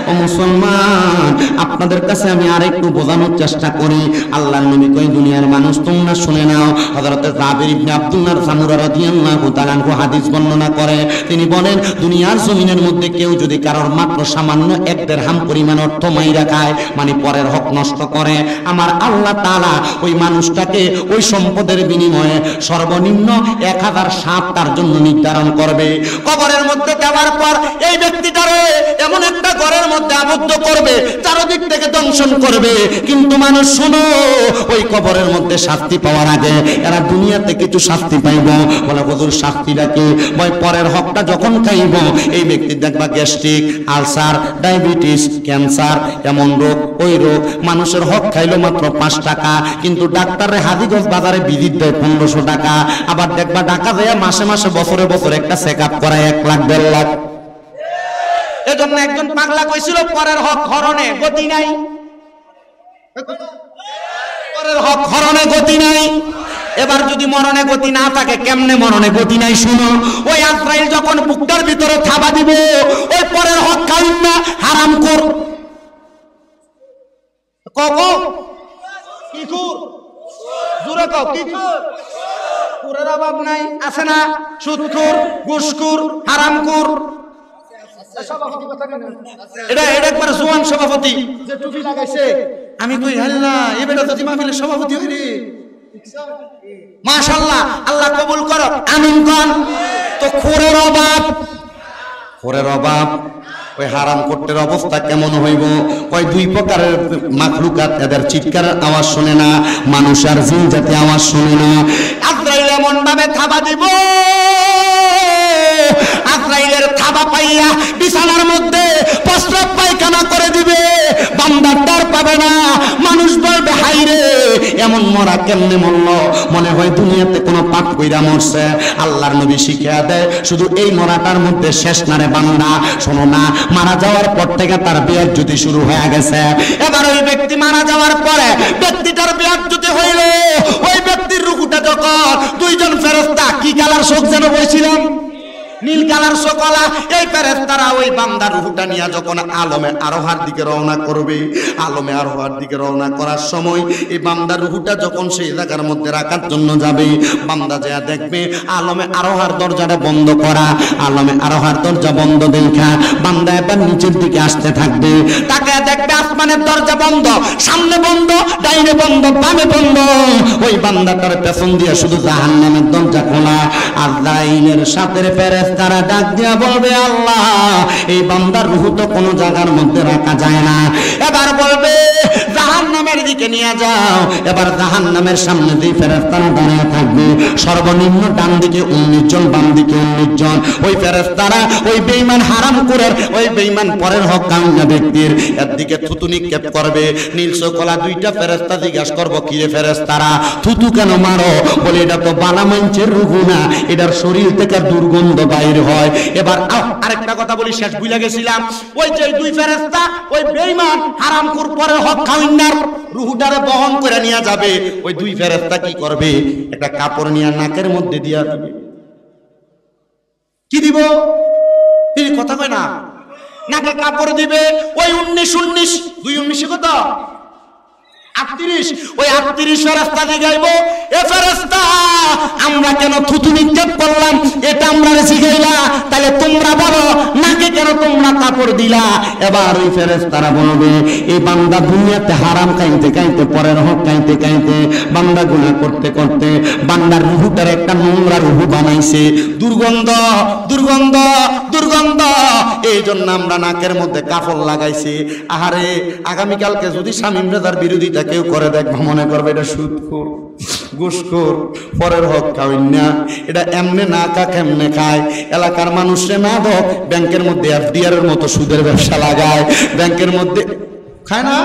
ও মুসলমান, আপনাদের কাছে আমি আরেকটু বোঝানোর চেষ্টা করি। আল্লাহর নবী কই, দুনিয়ার মানুষ তোমরা শুনে নাও। হযরতে জাবির ইবনে আব্দুল্লাহ সামুরা রাদিয়াল্লাহু তাআলা আনহু হাদিস বর্ণনা করে, তিনি বলেন, দুনিয়ার জমিনের মধ্যে কেউ যদি কারোর মাত্র সামান্য 1 দিরহাম পরিমাণ অর্থ মাইরা খায়, মানে পরের হক নষ্ট করে, আমার আল্লাহ তাআলা ওই মানুষটাকে ওই সম্পদের বিনিময়ে সর্বনিম্ন 1000 সাপ তার জন্য নির্ধারণ করবে। কবরের মধ্যে দেওয়ার পর এই ব্যক্তিটারে এমন একটা ঘরের মধ্যে আবদ্ধ করবে, চারদিক থেকে দংশন করবে। কিন্তু মানুষ শোনো, ওই কবরের মধ্যে শাস্তি পাওয়ার আগে এরা দুনিয়াতে কিছু শাস্তি পাইব। বলে হুজুর শাস্তিটা কি? বই পরের হকটা যখন খাইব, এই ব্যক্তি দেখবা গ্যাস্ট্রিক, আলসার, ডায়াবেটিস, ক্যান্সার, এমন রোগ ওই রোগ, মানুষের হক খাইলো মাত্র 5 টাকা, কিন্তু ডাক্তারের হাজিগঞ্জ বাজারে ভিজিট দেয় 1500 টাকা। আবার দেখবা টাকা দেয়া মাসে মাসে বছরে বছরে একটা চেক আপ করায় 1 লাখ 1.5 লাখ। এজন্য একজন পাগলা কইছিল, পরের হক হরণে গতি নাই, পরের হক হরণে গতি নাই। এবার যদি মরণে গতি না থাকে, কেমনে মরণে গতি নাই? শুনো, ওই আজরাইল যখন বুকটার ভিতরে থাবা দিব, ওই পরের হক খাইন না, হারাম কর। কও কি কর, জোরে কও কি কর। কুরের অভাব নাই, আছে না? সুদখোর, ঘুষখোর, হারামখোর। এটা একবার জোয়ান সভাপতি যে টুপি লাগাইছে, আমি কই আল্লাহ, এই বেটা যদি মাহফিলের সভাপতি হইলি, মাশাআল্লাহ, আল্লাহ কবুল করো, আমিন কোন। তো খোরের অভাব, খোরের অভাব, ওই হারাম করতের অবস্থা কেমন হইব? ওই 2 প্রকারের মাখলুকাত, এদের চিৎকারের আওয়াজ শুনে না, মানুষ আর জিন জাতি আওয়াজ শুনে না। আজরাইল এমন ভাবে থাবা দিব, আজরাইলের থাবা পাইয়া বিছানার মধ্যে প্রস্রাব পায়খানা করে দিবে, বান্দার ডার পাবে না। মানুষ বলবে, হাই রে, এমন মরা কেমনে মরল, মনে হয় দুনিয়াতে কোনো পাপ কইরা মরছে। আল্লাহর নবী শিখিয়া দেয়, শুধু এই মরাটার মধ্যে শেষ না রে বান্দা, শোনো না, মারা যাওয়ার পর থেকে তার বেয়াজ্জতি শুরু হয়ে গেছে। এবার ওই ব্যক্তি মারা যাওয়ার পরে ব্যক্তিটার বেয়াজ্জতি হইল, ওই ব্যক্তির রূহটা যখন 2 জন ফেরেশতা, কি কালার শোক যেন বলছিলাম, নীল কালার সকলা, এই ফেরেশতারা ওই বান্দার রূহটা নিয়ে যখন আলমে আরোহার দিকে রওনা করবে, আলমে আরোহার দিকে রওনা করার সময় এই বান্দার রূহটা যখন সেই জায়গার মধ্যে রাখার জন্য যাবে, বান্দা যা দেখবে আলমে আরোহার দরজাটা বন্ধ করা, আলমে আরোহার দরজা বন্ধ দেখা বান্দা এবার নিচের দিকে আসতে থাকবে। তাকে দেখবে আসমানের দরজা বন্ধ, সামনে বন্ধ, ডাইনে বন্ধ, বামে বন্ধ। ওই বান্দাটার পেছন দিয়ে শুধু জাহান্নামের দরজা খোলা। আজরাইলের সাথে তারা ডাক দিয়া বলবে, আল্লাহ, এই বান্দার রূহ তো কোনো জায়গার মধ্যে রাখা যায় না। এবার বলবে, জাহান্নামের দিকে নিয়ে যাও। এবার জাহান্নামের সামনে দিয়ে ফেরেশতারা দাঁড়িয়ে থাকবে, সর্বনিম্ন ডান দিকে 19 জন, বাম দিকে 19 জন। ওই ফেরেশতারা ওই বেঈমান হারামখোরের, ওই বেঈমান পরের হক কাঙ্গা ব্যক্তির এর দিকে থুতু নিক্ষেপ করবে। নীল চোখলা 2টা ফেরেশতা জিজ্ঞাসা করবো, কি রে ফেরেশতারা, থুতু কেন মারো? বলে, এটা তো বালা মানছের রূহ না, এটার শরীর থেকে দুর্গন্ধ বাইর হয়। এবার আরেকটা কথা বলি, শেষ ভুলে গেছিলাম। ওই যে 2 ফেরেশতা ওই বেঈমান হারামখোর পরের হক খাওয়ার রূহটারে বহন করে নিয়ে যাবে। ওই 2 ফেরেশতা কি করবে? একটা কাপড় নিয়ে নাকের মধ্যে দিয়া দিবে। কি দিব? এই কথা কয় না, নাকে কাপড় দিবে। ওই 19 2 19 কত? 38। ওই 38 ফেরেশতা দিয়ে গাইবো, এ ফেরেশতা, আমরা কেন থুতু নিক্ষেপ করলাম এটা আমরা শিখাইলা, তাহলে তোমরা বলো নাকে কেন তোমরা কাপড় দিলা? এবার ওই ফেরেশতারা বলবে, এই বান্দা দুনিয়াতে হারাম খাইতে খাইতে, পরের হক খাইতে খাইতে, বান্দা গুনাহ করতে করতে বান্দার রূহটার একটা নোংরা রূহ বানাইছে, দুর্গন্ধ দুর্গন্ধ দুর্গন্ধ। এই জন্য আমরা নাকের মধ্যে কাপড় লাগাইছি। আহারে, আগামীকালকে যদি শামীম রেজার বিরোধিতা কেউ করে দেখবো, মনে করবে এটা সুদখোর, ঘুষখোর, পরের হক খাওয়াই না, এটা এমনে না কা কেমনে খায়। এলাকার মানুষে না দক, ব্যাংকের মধ্যে FDR এর মতো সুদের ব্যবসা লাগায়, ব্যাংকের মধ্যে খায় না।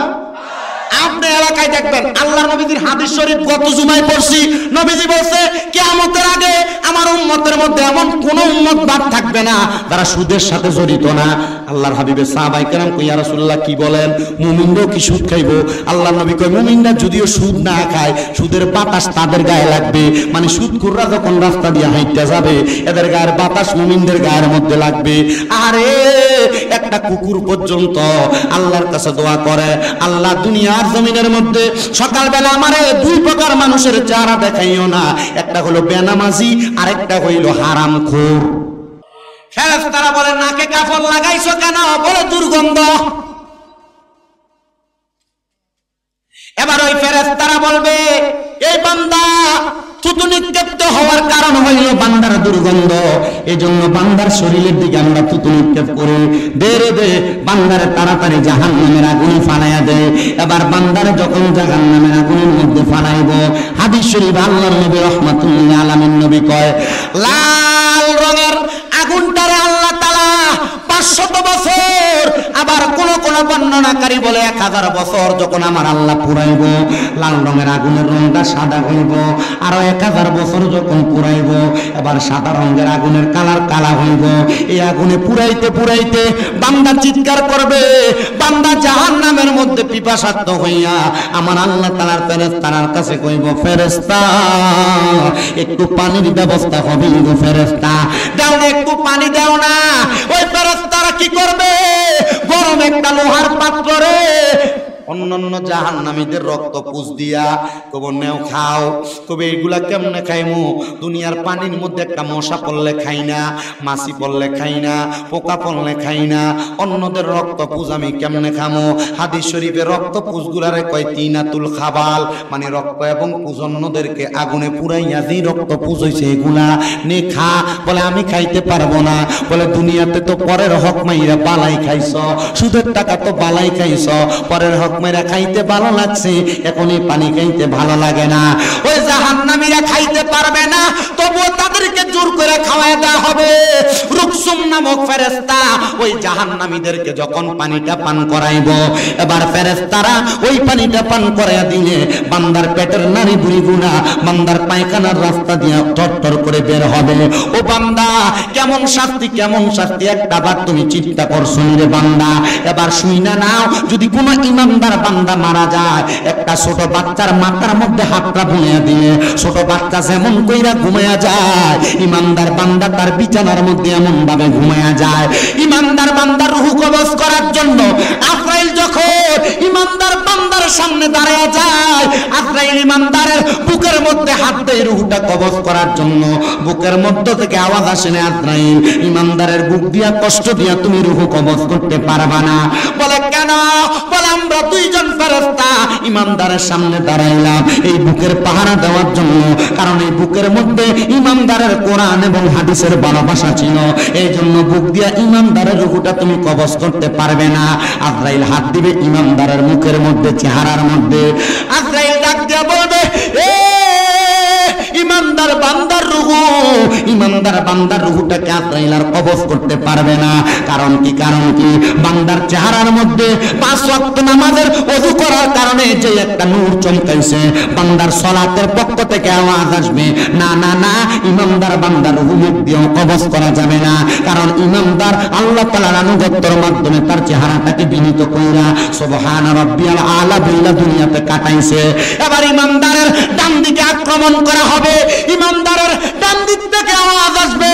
আপনি এলাকায় দেখবেন আল্লাহর নবীজির হাদিস শরীফ গত জুমায় পড়ছি, নবীজি বলছে কিয়ামতের আগে আমার উম্মতের মধ্যে এমন কোন উম্মত বাদ থাকবে না যারা সুদের সাথে জড়িত না। আল্লাহর হাবিবের সাহাবায়ে কেরাম কই ইয়া রাসূলুল্লাহ কি বলেন, মুমিনরাও কি সুদ খাইবো? আল্লাহর নবী কয় মুমিনরা যদিও সুদ না খায় সুদের বাতাস তাদের গায়ে লাগবে, মানে সুদখোররা যখন রাস্তা দিয়ে হাঁটতে যাবে এদের গায়ের বাতাস মুমিনদের গায়ের মধ্যে লাগবে। আরে একটা কুকুর পর্যন্ত আল্লাহর কাছে দোয়া করে, আল্লাহ দুনিয়ার জমিনের মধ্যে সকালবেলা আমারে দুই প্রকার মানুষের চেহারা দেখাইও না, একটা হলো বেনামাজি আর একটা হইল হারামখোর। ফেরেশতারা বলে নাকে কাফন লাগাইছো কেন? বলে দুর্গন্ধ। এবার ওই ফেরেশতারা বলবে এই বান্দা থুতু নিক্ষেপ হওয়ার কারণ হইল বান্দার দুর্গন্ধ, এজন্য বান্দার শরীরের দিকে আমরা থুতু নিক্ষেপ করি, দে বান্দারে তাড়াতাড়ি জাহান্নামের আগুনে ফালাইয়া দে। এবার বান্দারে যখন জাহান্নামের আগুনের মধ্যে ফালাইব, হাদিস শরীফ আল্লাহর নবী রাহমাতুল্লিল আলামিন নবী কয় লাল রঙের আগুনটারে আল্লাহ তাআলা 500 বছর, আবার কোন কোন বর্ণনাকারী বলে 1000 বছর যখন আমার আল্লাহ পুরাইব, লাল রঙের আগুনের রংটা সাদা হইব, আর 1000 বছর যখন পুরাইব এবার সাদা রঙের আগুনের কালার কালা হইব। এই আগুনে পুরাইতে পুরাইতে বান্দা চিৎকার করবে, বান্দা জাহান্নামের মধ্যে পিপাসার্ত হইয়া আমার আল্লাহ তাআলার ফেরেশতার কাছে কইব ফেরেশতা একটু পানির ব্যবস্থা হবে গো ফেরেশতা, দাও না একটু পানি দাও না। ওই ফেরেশতারা কি করবে? গরম একটা লোহার পাত্রে অন্যান্য জাহান্নামীদের রক্ত পুষ দিয়া কব নেও খাও। কবে এগুলা কেমনে খাইমু? দুনিয়ার পানির মধ্যে একটা মশা পড়লে খাই না, মাছি পড়লে খাই না, পোকা পড়লে খাই না, অন্যদের রক্ত পুষ আমি কেমনে খামো? হাদিস শরীফে রক্ত পুষগুলারে কয় তিনাতুল খাবাল, মানে রক্ত এবং পুষ অন্যদেরকে আগুনে পুরাইয়া যে রক্ত পুষ হইছে এগুলা নে খা। বলে আমি খাইতে পারবো না। বলে দুনিয়াতে তো পরের হক মাইরা বালাই খাইছ, সুদের টাকা তো বালাই খাইছ, পরের হক মেরা খাইতে ভালো লাগছে, এখন এই পানি খাইতে ভালো লাগে না। ওই জাহান্নামীরা খাইতে পারবে না, তবুও তাদেরকে জোর করে খাওয়ায় দেওয়া হবে। রুকসুম নামক ফেরেশতা ওই জাহান্নামীদেরকে যখন পানিটা পান করাইব, এবার ফেরেশতারা ওই পানিটা পান করাইয়া দিলে বান্দার পেটের নারী বুড়িগুনা বান্দার পায়খানার রাস্তা দিয়ে টরটর করে বের হবে। ও বান্দা কেমন শাস্তি, কেমন শাস্তি, একটা বার তুমি চিন্তা করছো রে বান্দা। এবার শুইনা নাও, যদি কোনো ইমানদার বান্দা মারা যায়, একটা ছোট বাচ্চার মাথার মধ্যে হাতটা বুলিয়ে দিয়ে ছোট বাচ্চা যেমন কইরা ঘুমায়া যায়, ইমানদার বান্দা তার বিছানার মধ্যে এমন ভাবে ঘুমায়া যায়। ইমানদার বান্দার রূহ কবজ করার জন্য আজরাইল যখন ইমানদার বান্দার সামনে দাঁড়ায়া যায়, আজরাইল ইমানদারের বুকের মধ্যে হাত দেয় রূহটা কবজ করার জন্য। বুকের মধ্য থেকে আওয়াজ আসে না আজরাইল ইমানদারের বুক দিয়া কষ্ট দিয়া তুমি রূহ কবজ করতে পারবা না। বলে কেন? বলে আমরা দুইজন ফেরেশতা ইমানদারের সামনে দাঁড়াইলাম এই বুকের পাহারা দেওয়ার জন্য, কারণ এই বুকের মধ্যে ইমানদারের কোরআন এবং হাদিসের ভালোবাসা ছিল, এই জন্য বুক দিয়া ইমানদারের রূহটা তুমি কবজ করতে পারবে না। আজরাইল হাত দিবে ইমানদারের মুখের মধ্যে, চেহারার মধ্যে। আজরাইল ডাক দিয়া বলবে এ ইমানদার বান্দার রূহ, ইমানদার বান্দার রূহটাকে আজরাইল আর কবজ করতে পারবে না। কারণ কি? কারণ কি? বান্দার চেহারার মধ্যে 5 ওয়াক্ত নামাজের ওযু করার কারণে যে একটা নূর চমকাইছে, বান্দার সালাতের পক্ষ থেকে আওয়াজ আসবে না না না, ইমানদার বান্দার রূহ মুখ দিয়ে কবজ করা যাবে না। কারণ ইমানদার আল্লাহ তাআলার আনুগত্যের মাধ্যমে তার চেহারাটাকে বিনীত কইরা সুবহান রাব্বিয়াল আলা বইলা দুনিয়াতে কাটাইছে। এবার ইমানদারের ডান দিকে আক্রমণ করা হবে, ইমানদারের ডান দিক থেকে আওয়াজ আসবে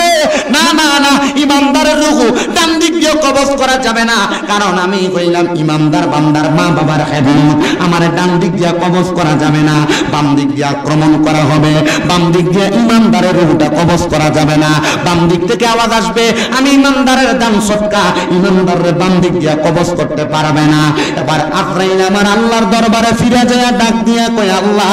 না না না, ইমানদারের রূহ ডান দিক দিয়ে কবজ করা যাবে না। কারণ আমি কইলাম ইমানদার বান্দার মা বাবার খেদমত, আমার ডান দিক দিয়ে কবজ করা যাবে না, বাম দিক দিয়ে আক্রমণ করা হবে। বাম দিক দিয়ে ইমানদারের রূহটা কবজ করা যাবে না। বাম দিক থেকে আওয়াজ আসবে আমি ইমানদারের দান সদকা, ইমানদারের বাম দিক দিয়ে কবজ করতে পারবে না। এবার আজরাইল আমার আল্লাহর দরবারে ফিরে যায়, ডাক দিয়া কয় আল্লাহ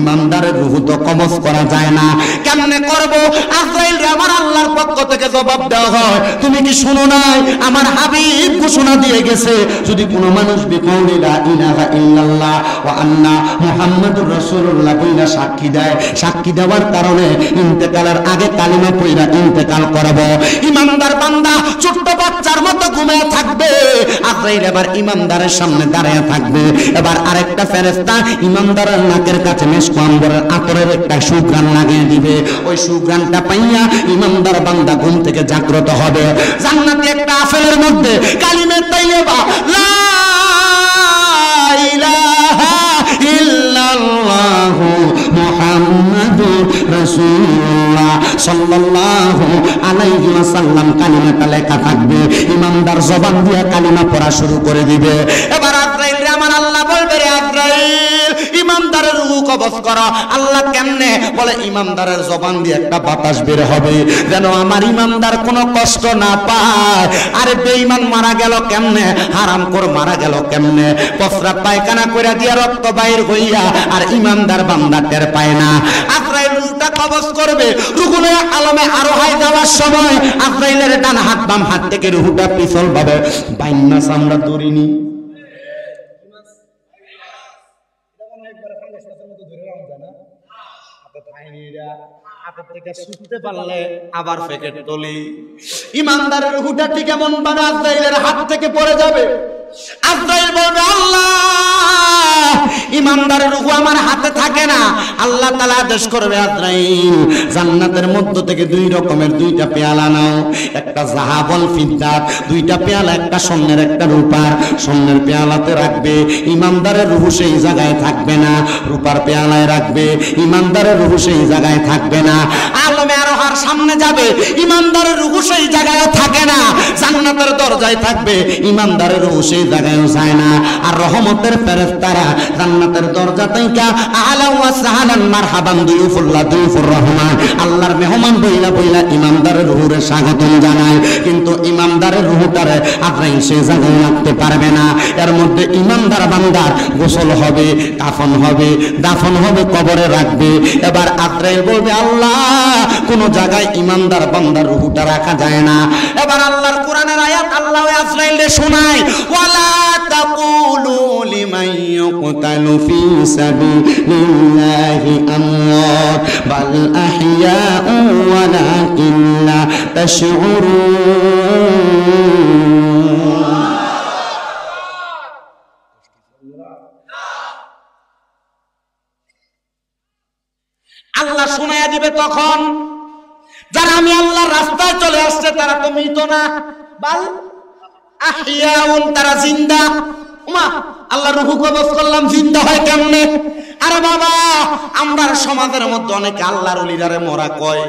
ইমানদারের রূহ তো কবজ করা যায় না, কেমনে করব? আজরাইল আমার আল্লাহর পক্ষ থেকে জবাব দেওয়া হয়, তুমি কি শুনো নাই আমার হাবিব ঘোষণা দিয়ে গেছে, যদি কোনো মানুষ বিকৌলি লা ইলাহা ইল্লাল্লাহ ওয়া আন্না মুহাম্মাদুর রাসূলুল্লাহ কইলা সাক্ষী দেয়, সাক্ষী দেওয়ার কারণে ইন্তেকালের আগে কালিমা পড়া ইন্তেকাল করব। ইমানদার বান্দা ছোট্ট বাচ্চার মতো ঘুমিয়ে থাকবে, আজরাইল এবার ইমানদারের সামনে দাঁড়িয়ে থাকবে। এবার আরেকটা ফেরেশতা ইমানদারের নাকের কাছে মিশকু আম্বরের আতরের একটা সুঘ্রাণ লাগিয়ে দিবে। ওই সুঘ্রাণটা পাইয়া ইমানদার বান্দা ঘুম থেকে জাগ্রত হবে। জান্নাতে একটা আপেলের মধ্যে কালিমা তাইয়্যিবা লা ইলাহা ইল্লাল্লাহু মুহাম্মাদুর রাসূলুল্লাহ সাল্লাল্লাহু আলাইহি ওয়াসাল্লাম কালিমাটা লেখা থাকবে। ইমানদার জবান দিয়ে কালিমা পড়া শুরু করে দিবে। এবার আজরাইল রে আমার আল্লাহ বলবে, রে আজরাইল ইমানদারের রূহ কবজ করো। আল্লাহ কেমনে? বলে ইমানদারের জবান দিয়ে একটা বাতাস বের হবে যেন আমার ইমানদার কোনো কষ্ট না পায়। আরে বেঈমান মারা গেল কেমনে, হারামখোর মারা গেল কেমনে, প্রস্রাব পায়খানা কইরা দিয়া রক্ত বাইর হইয়া, আর ইমানদার বান্দা টের পায় না। আজরাইল রূহটা কবজ করবে। রূহুল আলমে আরোহায় যাওয়ার সময় আজরাইলের ডান হাত বাম হাত থেকে রূহটা পিছল ভাবে বাইন্না চামড়া দড়িনি আবার প্যাকেট তলি। ইমানদারের রূহটা ঠিক এমন ভাবে আজরাইলের হাত থেকে পড়ে যাবে। আজরাইল বলবে, আল্লাহ ইমানদারের রূহ আমার হাতে থাকে না। আল্লাহ তাআলা আদেশ করবে, আজরাইল জান্নাতের মধ্য থেকে দুই রকমের দুইটা পেয়ালা নাও, একটা যাহাবল ফিদ্দাত, দুইটা পেয়ালা, একটা স্বর্ণের একটা রূপার। স্বর্ণের পেয়ালাতে রাখবে, ইমানদারের রূহ সেই জায়গায় থাকবে না। রূপার পেয়ালায় রাখবে, ইমানদারের রূহ সেই জায়গায় থাকবে না। আলমে আরোহার সামনে যাবে, ইমানদারের রূহ সেই জায়গায় থাকে না। জান্নাতের দরজায় থাকবে, ইমানদারের রূহ সেই জায়গায়ও যায় না। আর রহমতের ফেরেশতারা জান্নাতের দরজা থেকে আলা ওয়া সাহালান মারহাবান দুয়ুফুল্লাহ দুয়ুফুর রহমান, আল্লাহর মেহমান বইলা বইলা ইমানদারের রূহে স্বাগতম জানায়। কিন্তু ইমানদারের রূহটারে আজরাইল সেই জায়গায় রাখতে পারবে না। এর মধ্যে ইমানদার বান্দার গোসল হবে, কাফন হবে, দাফন হবে, কবরে রাখবে। এবার আজরাইল বলবে, আল্লাহ কোন জায়গায় ইমানদার বান্দার রূহটা রাখা যায় না। এবার আল্লাহর কোরআনের আয়াত আল্লাহ আজরাইলকে শোনায়, ওয়ালা তাকুলু লিমান ইউকতালু ফি সাবিলিল্লাহি আমওয়াত বাল আহইয়াউ ওয়ালাকিন লা তাশউরুন। আল্লাহ শোনায়া দিবে তখন, যারা আমি আল্লাহর রাস্তায় চলে আসছে তারা তো মৃত না, বাল আহইয়াউন, তারা জিন্দা। ওমা, আল্লাহ রূহ কবজ করলাম, জিন্দা হয় কেমনে? আরে বাবা, আমরা সমাজের মধ্যে অনেকে আল্লাহর ওলিরারে মরা কয়,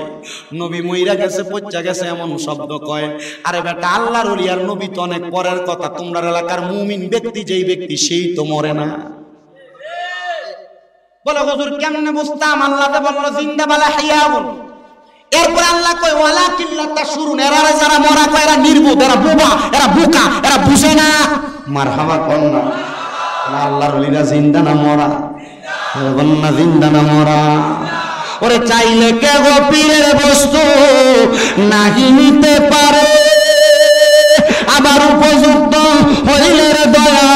নবী মইরা গেছে, পচা গেছে, এমন শব্দ কয়। আরে বেটা, আল্লাহর ওলি আর নবী তো অনেক পরের কথা। তোমরা এলাকার মুমিন ব্যক্তি যেই ব্যক্তি, সেই তো মরে না। বলে হুজুর কেমনে বুঝতাম? আল্লাহ তো বলল জিন্দা বালা হাইয়াউন। এরপর আল্লাহ কয় ওয়ালাকিন লা তাশউরুন, এরা যারা মরা কয় এরা নির্বোধ, এরা বোবা, এরা বোকা, এরা বুঝে না। মারহাবা কোন না? আল্লাহর ওলিরা জিন্দা না মরা? বন্না জিন্দা না মরা? ওরে চাইলে কে গো পীরের বস্তু নাহি নিতে পারে, আবার উপযুক্ত হইলে রে দয়া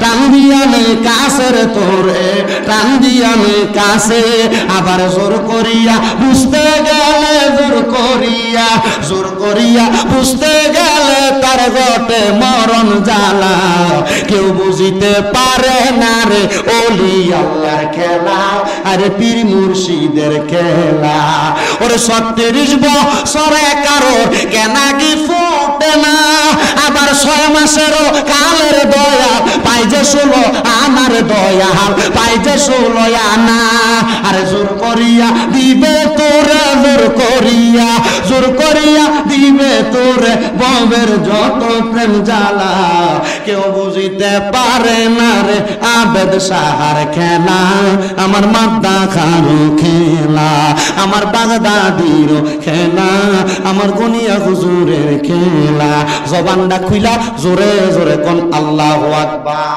টান দিয়া নেই কাছের তোরে, টান দিয়া নেই কাছে। আবার জোর করিয়া বুঝতে গেলে, জোর করিয়া, জোর করিয়া বুঝতে গেলে তার গটে মরণ জ্বালা। কেউ বুঝিতে পারে না রে ওলি আল্লাহর খেলা, আরে পীর মুর্শিদের খেলা। ওরে 36 বছরে কারোর কেনাকি ফুটে না, আবার 6 মাসেরও কালের দয়া পাই যে 16 আনার দয়াল, পাই যে 16 আনা। আরে জোর করিয়া দিবে তোরে, জোর করিয়া, জোর করিয়া দিবে তোরে ববের যত প্রেম জ্বালা। কেউ বুঝিতে পারে না রে আবেদ সাহার খেলা, আমার মাদ্দা খারো খেলা, আমার বাগদাদিরও খেলা, আমার গনিয়া হুজুরের খেলা। জবানটা খুইলা জোরে জোরে কোন আল্লাহু আকবার।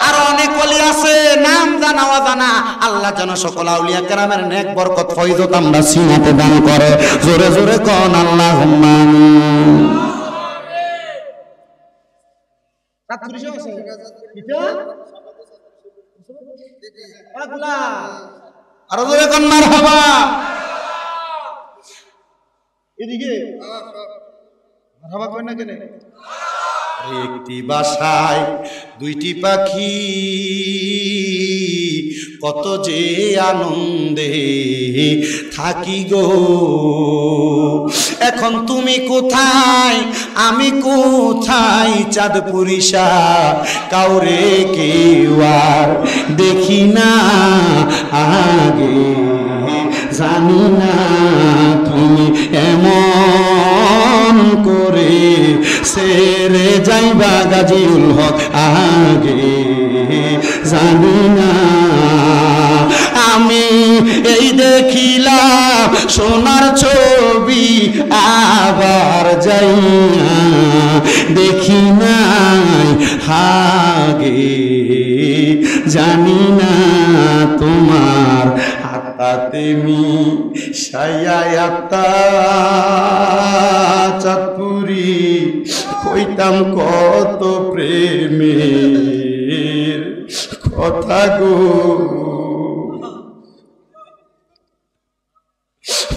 আর অনেক ওলি আছে নাম জানাও অজানা। আল্লাহ যেন সকল আউলিয়া কেরামের নেক বরকত ফয়জত আমরা সিনাতে দান করে। জোরে জোরে কোন আল্লাহুম্মা আমিন। আরো জোরে কোন মারহাবা। এদিকে মারহাবা কই না কেন? একটি বাসায় দুইটি পাখি কত যে আনন্দে থাকি গো। এখন তুমি কোথায় আমি কোথায়, চাঁদপুরিশা কাউরে কেউ আর দেখি না আগে, জানি না তুমি এমন করে সেরে যাইবা গাজীউল হক আগে, জানি না। আমি এই দেখিলাম সোনার ছবি আবার যাইয়া দেখি নাই আগে, জানি না তোমার আত্মাতেমি সায়াত্তা চাঁদপুরি কইতাম কত প্রেমের কথা গো।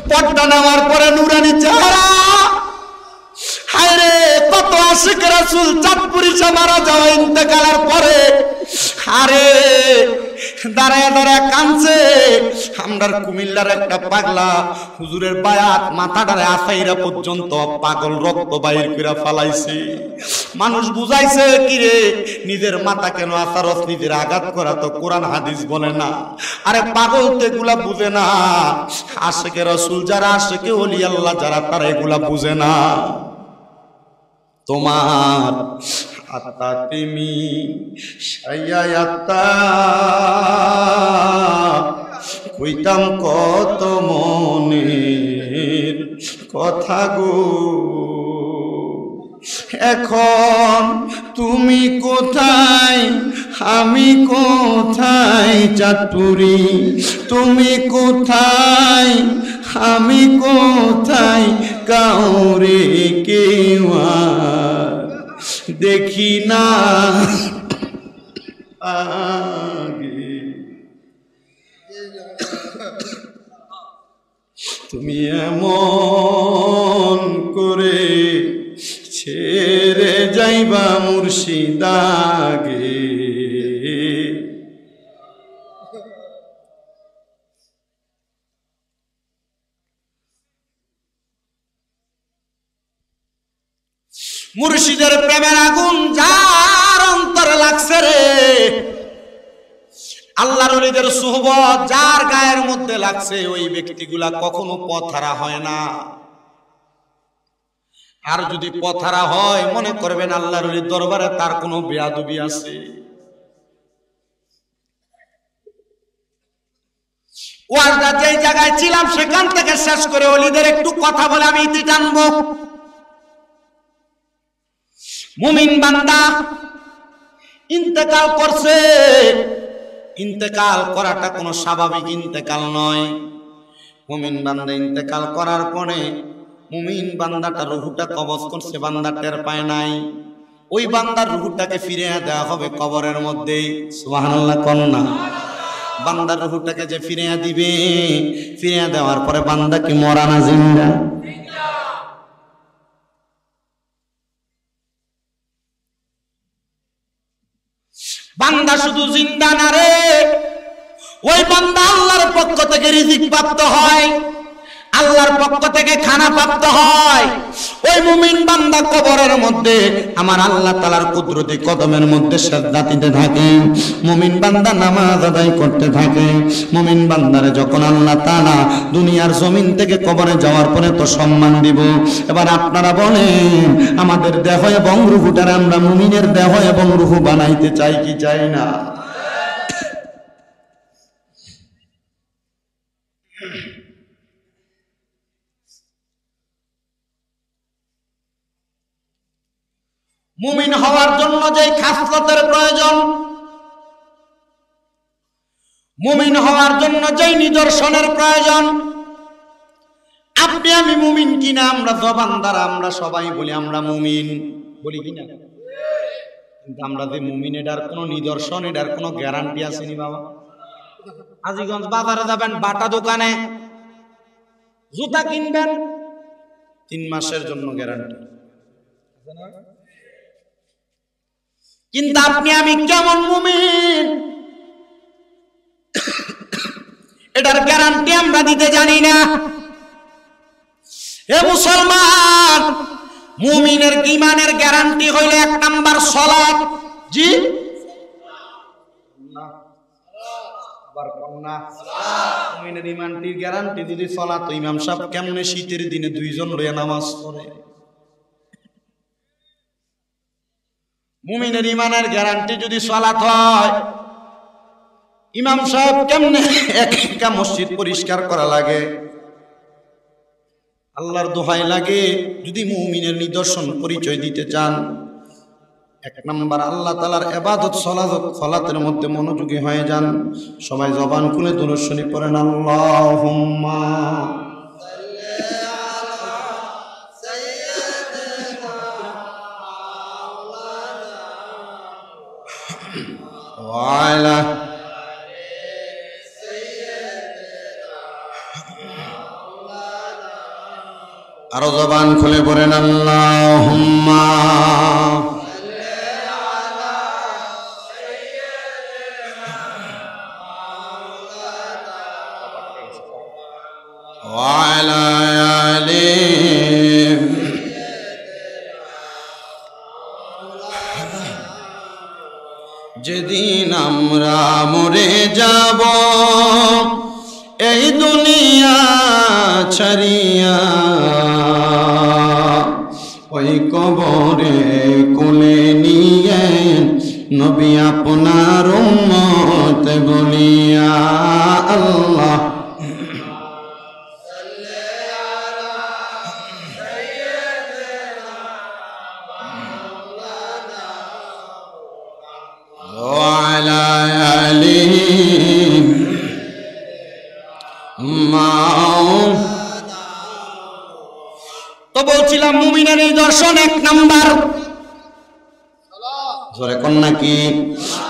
পর্দা নামার পরে নুরানি চেহারা, হায় রে কত আশিক রাসূল চাঁদপুরি মারা যাওয়া ইন্তেকালের পরে আরে দাঁড়ায় দাঁড়ায় কাঁদছে। আমরার কুমিল্লার একটা পাগলা হুজুরের বায়াত মাথাটারে আসাইরা পর্যন্ত পাগল রক্ত বাইর করে ফালাইছে। মানুষ বুঝাইছে কি রে নিজের মাথা কেন আসারস, নিজের আঘাত করা তো কোরআন হাদিস বলে না। আরে পাগল তো এগুলা বুঝে না। আশিকে রাসূল যারা, আশিকে ওলি আল্লাহ যারা, তারা এগুলা বুঝে না। তোমার আত্মা তুমি সায়াত্তা কইতাম কত মনের কথা গো। এখন তুমি কোথায় আমি কোথায়, চাঁদপুরি তুমি কোথায় আমি কোথায়, কাউরে কেউ আর দেখি না আগে, তুমি এমন করে ছেড়ে যাইবা মুর্শিদাগে। মুর্শিদের প্রেমের আগুন যার অন্তরে লাগছে রে, আল্লাহর ওলিদের সুহবত যার গায়ের মধ্যে লাগছে, ওই ব্যক্তিগুলা কখনো পথহারা হয় না। আর যদি পথহারা হয় মনে করবেন আল্লাহর ওলির দরবারে তার কোনো বেয়াদবি আছে। ওয়াজটা যেই জায়গায় ছিলাম সেখান থেকে শেষ করে ওলিদের একটু কথা বলে আমি ইতি টানবো। মুমিন বান্দা ইন্তেকাল করছে, ইন্তেকাল করাটা কোনো স্বাভাবিক ইন্তেকাল নয়। মুমিন বান্দা ইন্তেকাল করার পরে মুমিন বান্দাটা রুহুটা কবজ করছে, বান্দা টের পায় নাই। ওই বান্দার রুহুটাকে ফিরিয়ে দেওয়া হবে কবরের মধ্যে। সুবহানাল্লাহ কন্যা। বান্দার রুহুটাকে যে ফিরিয়ে দিবে, ফিরিয়ে দেওয়ার পরে বান্দা কি মরা না জিন্দা? বান্দা শুধু জিন্দা না রে, ওই বান্দা আল্লাহর পক্ষ থেকে রিজিক প্রাপ্ত হয়, আল্লাহর পক্ষ থেকে খানা প্রাপ্ত হয়। ওই মুমিন বান্দা কবরের মধ্যে আমার আল্লাহ তাআলার কুদরতি কদমের মধ্যে সিজদা দিতে থাকে, মুমিন বান্দা নামাজ আদায় করতে থাকে। মুমিন বান্দারে যখন আল্লাহ তাআলা দুনিয়ার জমিন থেকে কবরে যাওয়ার পরে তো সম্মান দিব। এবার আপনারা বলেন আমাদের দেহ এবং রূহটারে আমরা মুমিনের দেহ এবং রূহ বানাইতে চাই কি চাই না? মুমিন হওয়ার জন্য যে খাসলতের প্রয়োজন, মুমিন হওয়ার জন্য যেই নিদর্শনের প্রয়োজন, আপনি আমি মুমিন কিনা আমরা জবান দ্বারা আমরা সবাই বলি আমরা মুমিন, বলি কিনা? কিন্তু আমরা যে মুমিন এটার কোনো নিদর্শন, এটার কোনো গ্যারান্টি আসেনি বাবা। আজিগঞ্জ বাজারে যাবেন, বাটা দোকানে জুতা কিনবেন, 3 মাসের জন্য গ্যারান্টি। কিন্তু আপনি আমি কেমন মুমিন এটার গ্যারান্টি আমরা দিতে জানি না। হে মুসলমান, মুমিনের ঈমানের গ্যারান্টি হইলে 1 নাম্বার সালাত। জি না, আবার কোন না, মুমিনের ঈমানটির গ্যারান্টি যদি সালাত। ইমাম সাহেব কেমনে শীতের দিনে 2 জন লইয়া নামাজ পড়ে? মুমিনের ঈমানের গ্যারান্টি যদি সালাত হয়, ইমাম সাহেব কেমনে একা মসজিদ পরিষ্কার করা লাগে? আল্লাহর দোহাই লাগে, যদি মুমিনের নিদর্শন পরিচয় দিতে চান, 1 নাম্বার আল্লাহ তাআলার ইবাদত সালাতের মধ্যে মনোযোগী হয়ে যান। সবাই জবান খুলে দুরূদ শরীফ পড়েন, আল্লাহুম্মা ওয়া আলা আরো জবান খুলে পড়েন, আল্লাহুম্মা ওয়া আলা আলি। যেদিন আমরা মরে যাব এই দুনিয়া ছাড়িয়া, ওই কবরে কোলে নিয়ে নবী আপনার উম্মত বলিয়া, আল্লাহ ওয়ালা আলি তো বলছিলাম মুমিনের নিদর্শন 1 নাম্বার, জোরে কোন নাকি?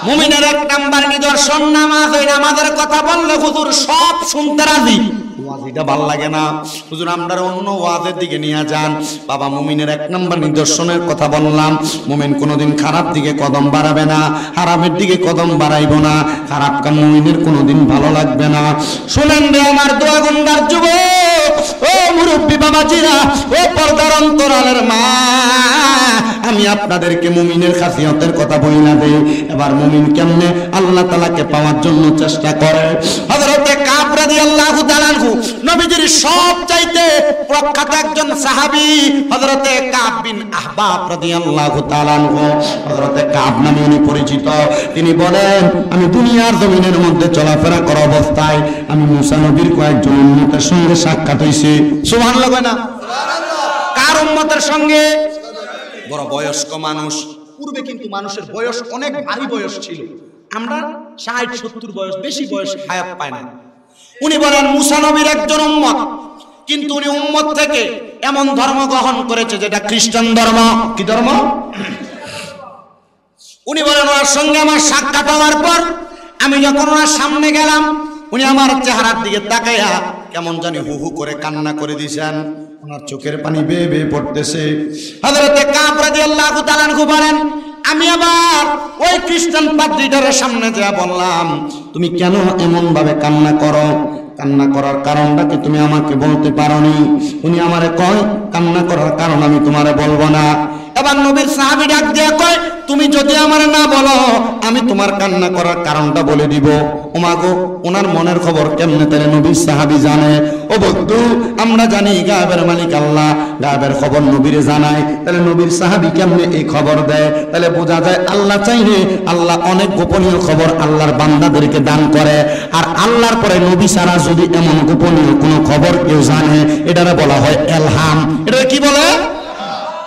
মুমিনের 1 নাম্বার নিদর্শন নামাজ। ওই নামাজের কথা বললে হুজুর সব শুনতে রাজি, ওয়াজিটা ভাল লাগে না হুজুর, আমরা অন্য ওয়াজের দিকে নিয়ে যান। বাবা, মুমিনের 1 নাম্বার নিদর্শনের কথা বললাম, মুমিন কোনোদিন খারাপ দিকে কদম বাড়াবে না, হারামের দিকে কদম বাড়াইব না, খারাপ কাম মুমিনের কোনোদিন ভালো লাগবে না। শুনেন রে আমার দোয়া গন্ডার যুবক, ও মুরব্বী বাবাজিরা, ও পর্দার অন্তরালের মা, আমি আপনাদেরকে মুমিনের খাসিয়তের কথা বইলা দেই। এবার মুমিন কেমনে আল্লাহ তাআলাকে পাওয়ার জন্য চেষ্টা করে। হযরতে কাব রাদিয়াল্লাহু তাআলা আনহু নবীজির সবচাইতে প্রখ্যাত একজন সাহাবী, হযরতে কাব বিন আহবাব রাদিয়াল্লাহু তাআলা আনহু, হযরতে কাব নামে উনি পরিচিত। তিনি বলেন, আমি দুনিয়ার জমিনের মধ্যে চলাফেরা করা অবস্থায় আমি মুসা নবীর কয়েকজন উম্মতের সঙ্গে সাক্ষাৎ হইছে। সুবহানাল্লাহ না? সুবহানাল্লাহ। কার উম্মতের সঙ্গে? বড় বয়স্ক মানুষ। পূর্বে কিন্তু মানুষের বয়স অনেক ভারী বয়স ছিল, আমরা 60-70 বয়স, বেশি বয়স হায়াত পায় না। উনি বলেন মুসা নবীর একজন উম্মত, কিন্তু উনি উম্মত থেকে এমন ধর্ম গ্রহণ করেছে যেটা খ্রিস্টান ধর্ম। কি ধর্ম? উনি বলেন ওনার সঙ্গে আমার সাক্ষাৎ হওয়ার পর আমি যখন ওনার সামনে গেলাম, উনি আমার চেহারার দিকে তাকাইয়া কেমন জানি হু হু করে কান্না করে দিয়েছেন, ওনার চোখের পানি বেয়ে বেয়ে পড়তেছে। হযরতে কাব রাদিয়াল্লাহু তাআলা আনহু বলেন, আমি আবার ওই খ্রিস্টান পাদ্রীটার সামনে যা বললাম, তুমি কেন এমন ভাবে কান্না করো? কান্না করার কারণটা কি তুমি আমাকে বলতে পারোনি? উনি আমারে কয়, কান্না করার কারণ আমি তোমারে বলবো না। এবার নবীর সাহাবী ডাক দিয়া কয়, তুমি যদি আমারে না বলো আমি তোমার কান্না করার কারণটা বলে দিব। ওমাগো, ওনার মনের খবর কেমনে তাহলে নবীর সাহাবী জানে? ও বন্ধু, আমরা জানি গায়েবের মালিক আল্লাহ, গায়েবের খবর নবীরে জানায়, তাহলে নবীর সাহাবী কেমনে এই খবর দেয়? তাহলে বোঝা যায় আল্লাহ চাইলে আল্লাহ অনেক গোপনীয় খবর আল্লাহর বান্দাদেরকে দান করে। আর আল্লাহর পরে নবী ছাড়া যদি এমন গোপনীয় কোনো খবর কেউ জানে, এটারে বলা হয় এলহাম। এটা কি বলে?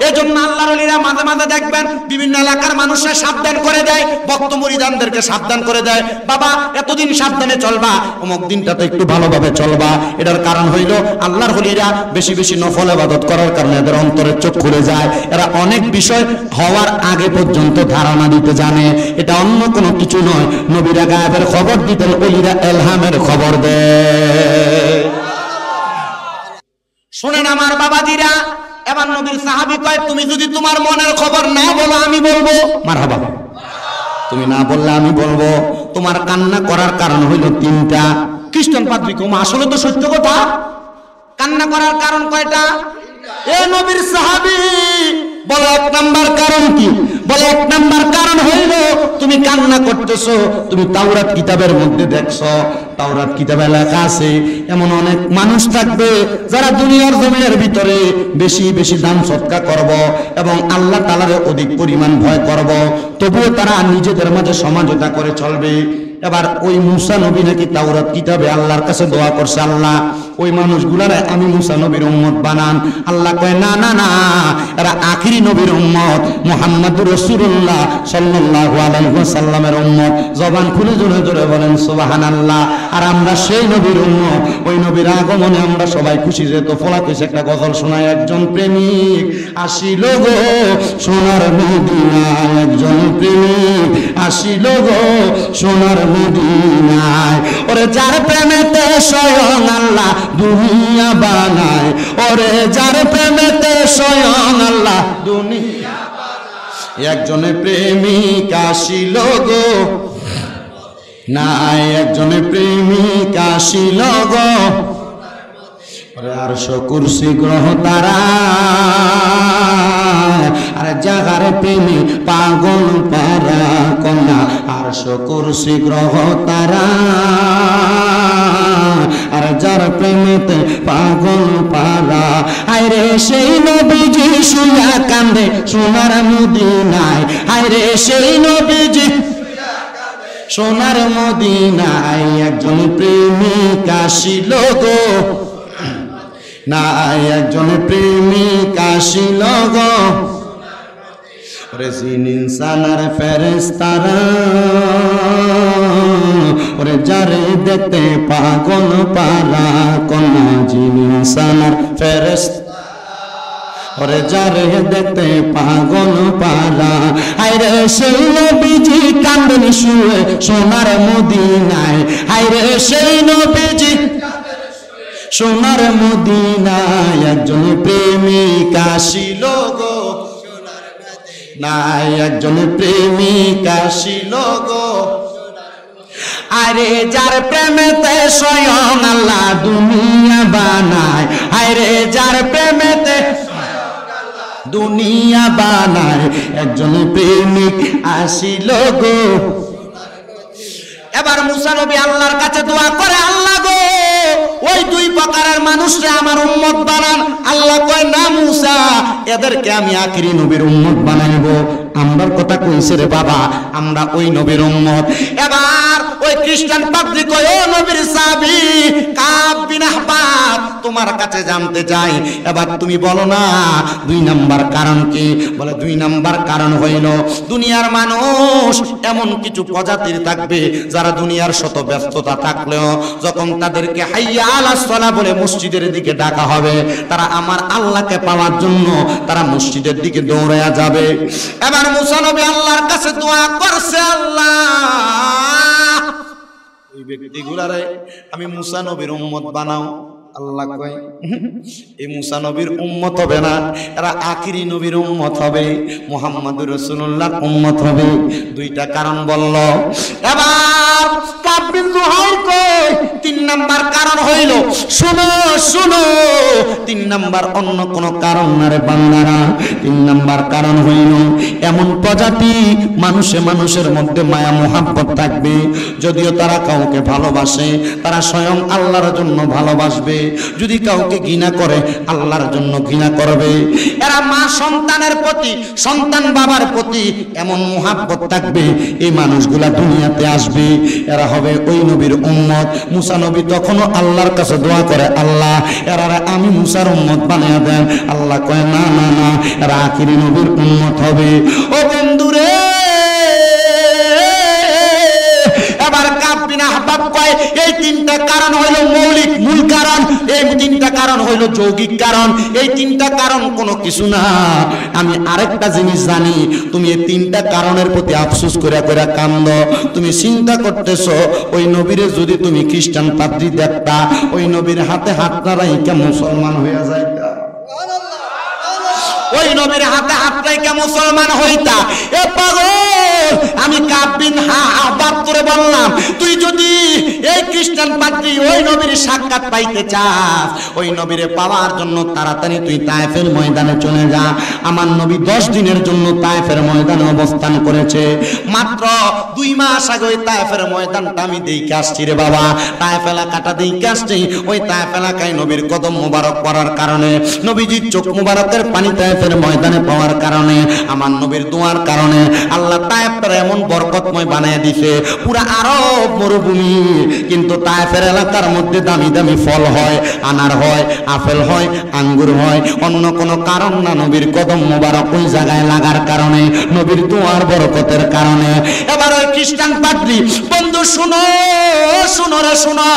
এজন্য আল্লাহর ওলিরা মাঝে মাঝে দেখবেন বিভিন্ন এলাকার মানুষরা সাবধান করে দেয়, ভক্ত মুরিদানদেরকে সাবধান করে দেয়, বাবা এতদিন সাবধানে চলবা, অমুক দিনটাতে একটু ভালোভাবে চলবা। এটার কারণ হইল আল্লাহর ওলিরা বেশি বেশি নফল ইবাদত করার কারণে এদের অন্তরের চোখ খুলে যায়, এরা অনেক বিষয় হওয়ার আগে পর্যন্ত ধারণা দিতে জানে। এটা অন্য কোনো কিছু নয়, নবীরা গায়েবের খবর দিতেন, ওলিরা ইলহামের খবর দেয়। শুনেন আমার বাবাজিরা, এবার নবীর সাহাবী কয়, তুমি যদি তোমার মনের খবর না বলো আমি বলবো। মারহাবা। তুমি না বললে আমি বলবো। তোমার কান্না করার কারণ হইল তিনটা। খ্রিস্টান পাদ্রী কম, আসলে তো সত্য কথা। কান্না করার কারণ কয়টা? এ নবীর সাহাবী বলে এক নাম্বার কারণ কি? বলে এক নাম্বার কারণ হইল তুমি কান্না করতেছো, তুমি তাওরাত কিতাবের মধ্যে দেখছো, তাওরাত কিতাবে লেখা আছে এমন অনেক মানুষ থাকবে যারা দুনিয়ার জমিনের ভিতরে বেশি বেশি দান সদকা করব এবং আল্লাহ তাআলার অধিক পরিমাণ ভয় করব, তবুও তারা নিজেদের মাঝে সমঝোতা করে চলবে। এবার ওই মুসা নবী নাকি তাওরাত কিতাবে আল্লাহর কাছে দোয়া করছে, আল্লাহ ওই মানুষগুলারে আমি মুসা নবীর উম্মত বানান। আল্লাহ কয় না না না, এরা আখিরি নবীর উম্মত, মুহাম্মদুর রাসূলুল্লাহ সাল্লাল্লাহু আলাইহি ওয়াসাল্লামের উম্মত। জবান খুলে জোরে জোরে বলেন সুবহানাল্লাহ। আর আমরা সেই নবীর উম্মত, ওই নবীর আগমনে আমরা সবাই খুশি। যেহেতু ফলা কইছে একটা গজল শোনায়, একজন প্রেমিক আসিল গো সোনার মদিনায়, একজন প্রেমিক আসিল গো সোনার মদিনায়। ওরে যার প্রেমেতে স্বয়ং আল্লাহ দুনিয়া বানায়, ওরে যার প্রেমেতে স্বয়ং আল্লাহ দুনিয়া বানায়। একজনে প্রেমিক আসিল গো নাই, একজনে প্রেমিক আসিল গো, আরশ কুরসি গ্রহ তারা, আর জাগার প্রেমী পাগল পারা কন্যা, আরশ কুরসি গ্রহ তারা, আর যার প্রেমেতে পাগল পারা। আরে সেই নবীজি শুয়া কান্দে সোনার মদিনায়, আরে সেই নবীজি সোনার মদিনায়। একজন প্রেমিক আসিল গো নাই, একজন প্রেমিক আসিল গো, ওরে জিন ইনসানের ফেরেশতারা, ওরে যারে দেখতে পাগল পারা কন্যা, জিন ইনসানের ফেরেশতা, ওরে যারে দেখতে পাগল পারা। আইরে সেই নবীজি কান্দেন শুয়ে সোনার মদিনায়, আইরে সেই নবীজি সোনার মদিনায়। একজন প্রেমিক আসিল গো নাই, একজন প্রেমিক আসিল গো, আরে যার প্রেমেতে স্বয়ং আল্লাহ দুনিয়া বানায়, আরে যার প্রেমেতে দুনিয়া বানায়। একজন প্রেমিক আসিল গো। এবার মুসা নবী আল্লাহর কাছে দোয়া করে, আল্লাহ গো ওই দুই প্রকারের মানুষরা আমার উম্মত বানান। আল্লাহ কয় না মুসা, এদেরকে আমি আখিরি নবীর উম্মত বানাইব। আমরার কথা কইছে রে বাবা, আমরা ওই নবীর উম্মত। এবার ওই খ্রিস্টান পাদ্রী কয়, ও নবীর সাহাবী কাব বিন আহবার, তোমার কাছে জানতে চাই, এবার তুমি বলো না দুই নাম্বার কারণ কি? বলে দুই নাম্বার কারণ হইল দুনিয়ার মানুষ এমন কিছু প্রজাতির থাকবে যারা দুনিয়ার শত ব্যস্ততা থাকলেও যখন তাদেরকে হাইয়া আলাস সালাহ বলে মসজিদের দিকে ডাকা হবে, তারা আমার আল্লাহকে পাওয়ার জন্য তারা মসজিদের দিকে দৌড়ায়া যাবে। এবার মুসা নবী আল্লাহর কাছে দোয়া করছে, আল্লাহ ওই ব্যক্তিগুলারে আমি মুসা নবীর উম্মত বানাও। আল্লাহ কয় এই মুসা নবীর উম্মত হবে না, এরা আখিরি নবীর উম্মত হবে, মুহাম্মদুর রাসূলুল্লাহর উম্মত হবে। দুইটা কারণ বলল। এবার কাব বিন লুহাই কয় তিন নাম্বার কারণ হইল, শুনো শুনো, তিন নাম্বার অন্য কোন কারণ না রে বান্দারা। তিন নাম্বার কারণ হইল এমন প্রজাতি মানুষে মানুষের মধ্যে মায়া মোহাব্বত থাকবে, যদিও তারা কাউকে ভালোবাসে তারা স্বয়ং আল্লাহর জন্য ভালোবাসবে, যদি কাউকে ঘৃণা করে আল্লাহর জন্য ঘৃণা করবে। এরা মা সন্তানের প্রতি, সন্তান বাবার প্রতি এমন মোহাব্বত থাকবে, এই মানুষগুলা দুনিয়াতে আসবে, এরা হবে ওই নবীর উম্মত। মুসা নবী তখনও আল্লাহর কাছে দোয়া করে, আল্লাহ এরারে আমি মুসার উম্মত বানিয়ে দেন। আল্লাহ কয় না না না, এরা আখিরি নবীর উম্মত হবে। ও বন্ধুরে, এবার কাব বিন আহবাব কয় এই তিনটা কারণ হইল মৌলিক মূল কারণ, এই তিনটা কারণ হইল যৌগিক কারণ, এই তিনটা কারণ কোনো কিছু না। আমি আরেকটা জিনিস জানি, তুমি এই তিনটা কারণের প্রতি আফসোস করে করে কান্দ। তুমি চিন্তা করতেছো ওই নবীরে যদি তুমি খ্রিস্টান পাদ্রী দেখতা, ওই নবীর হাতে হাত রাইখা মুসলমান হইয়া যাইতা, ওই নবীর হাতে হাত রাইখা মুসলমান হইতা। এ পাগল, আমি কাব বিন আহবাব করে বললাম, তুই যদি এই খ্রিস্টান পাদ্রী ওই নবীর সাক্ষাৎ পাইতে চাস, ওই নবীরে পাওয়ার জন্য তাড়াতাড়ি তুই তায়েফের ময়দানে চলে যা। আমার নবী 10 দিনের জন্য তায়েফের ময়দানে অবস্থান করেছে। মাত্র 2 মাস আগে ওই তায়েফের ময়দানটা আমি দেখে আসছি রে বাবা। তায়েফ এলাকাটা দেখে আসছি। ওই তায়েফ এলাকায় নবীর কদম মুবারক পড়ার কারণে, নবীজির চোখ মুবারকের পানি তায়েফের ময়দানে পাওয়ার কারণে, আমার নবীর দোয়ার কারণে আল্লাহ তায়েফটা এমন বরকতময় বানিয়ে দিছে, পুরা আরব মরুভূমি। কিন্তু তায়েফের এলাকার মধ্যে দামি দামি ফল হয়, আনার হয়, আপেল হয়, আঙ্গুর হয়, অন্য কোনো কারণ না, নবীর কদম মুবারক ওই জায়গায় লাগার কারণে, নবীর দোয়ার বরকতের কারণে। এবার ওই খ্রিস্টান পাদ্রী, বন্ধু শুনো শুনো রে শুনো,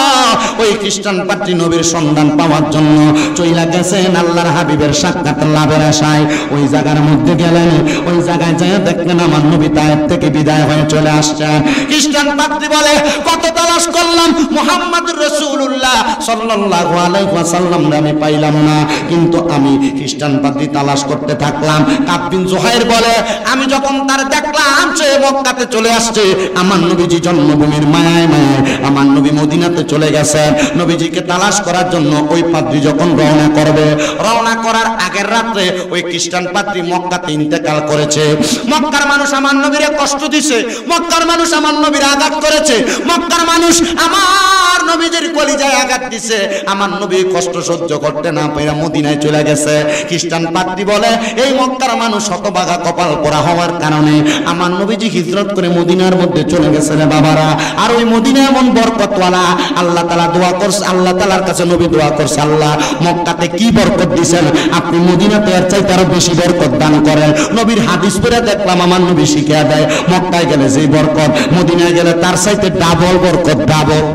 ওই খ্রিস্টান পাদ্রী নবীর সন্ধান পাওয়ার জন্য চইলা গেছেন আল্লাহর হাবিবের সাক্ষাৎ লাভের আশায়। ওই জায়গার মধ্যে গেলেন, ওই জায়গায় যায় দেখলেন আমার নবী তায়েফ থেকে বিদায় হয়ে চলে আসছেন। খ্রিস্টান পাদ্রী বলে, কত তালাশ করলাম মুহাম্মদুর রাসূলুল্লাহ সাল্লাল্লাহু আলাইহি ওয়াসাল্লাম আমি পাইলাম না, কিন্তু আমি খ্রিস্টান পাদ্রী তালাশ করতে থাকলাম। কাব বিন জুহাইর বলে, আমি যখন তার দেখলাম সে মক্কাতে চলে আসছে, আমার নবীজি জন্মভূমির মায়ায় মায়ায় আমার নবী মদিনাতে চলে গেছেন, নবীজিকে তালাশ করার জন্য ওই পাদ্রী যখন রওনা করবে, রওনা করার আগের রাত্রে ওই খ্রিস্টান পাদ্রী মক্কাতে ইন্তেকাল করেছে। মক্কার মানুষ আমার নবীরে কষ্ট দিছে, মক্কার মানুষ আমার নবীর আঘাত করেছে, মক্কার মানুষ আমার নবীজির কলিজায় আঘাত দিছে। আমার নবী কষ্ট সহ্য করতে না পেরে মদিনায় চলে গেছে। খ্রিস্টান পাদ্রী বলে, এই মক্কার মানুষ হতভাগা কপাল পোড়া হওয়ার কারণে আমার নবীজি হিজরত করে মদিনার মধ্যে চলে গেছে রে বাবারা। আর ওই মদিনা এমন বরকতওয়ালা, আল্লাহ তাআলা দোয়া করছে, আল্লাহ তাআলার কাছে নবী দোয়া করছে, আল্লাহ মক্কাতে কি বরকত দিবেন, আপনি মদিনাতে এর চাইতে আরো বেশি বরকত দান করেন। নবীর হাদিস পড়ে দেখলাম আমার নবী শিখিয়ে দেয়, মক্কায় গেলে যে বরকত, মদিনায় গেলে তার চাইতে ডাবল বরকত, ডাবল।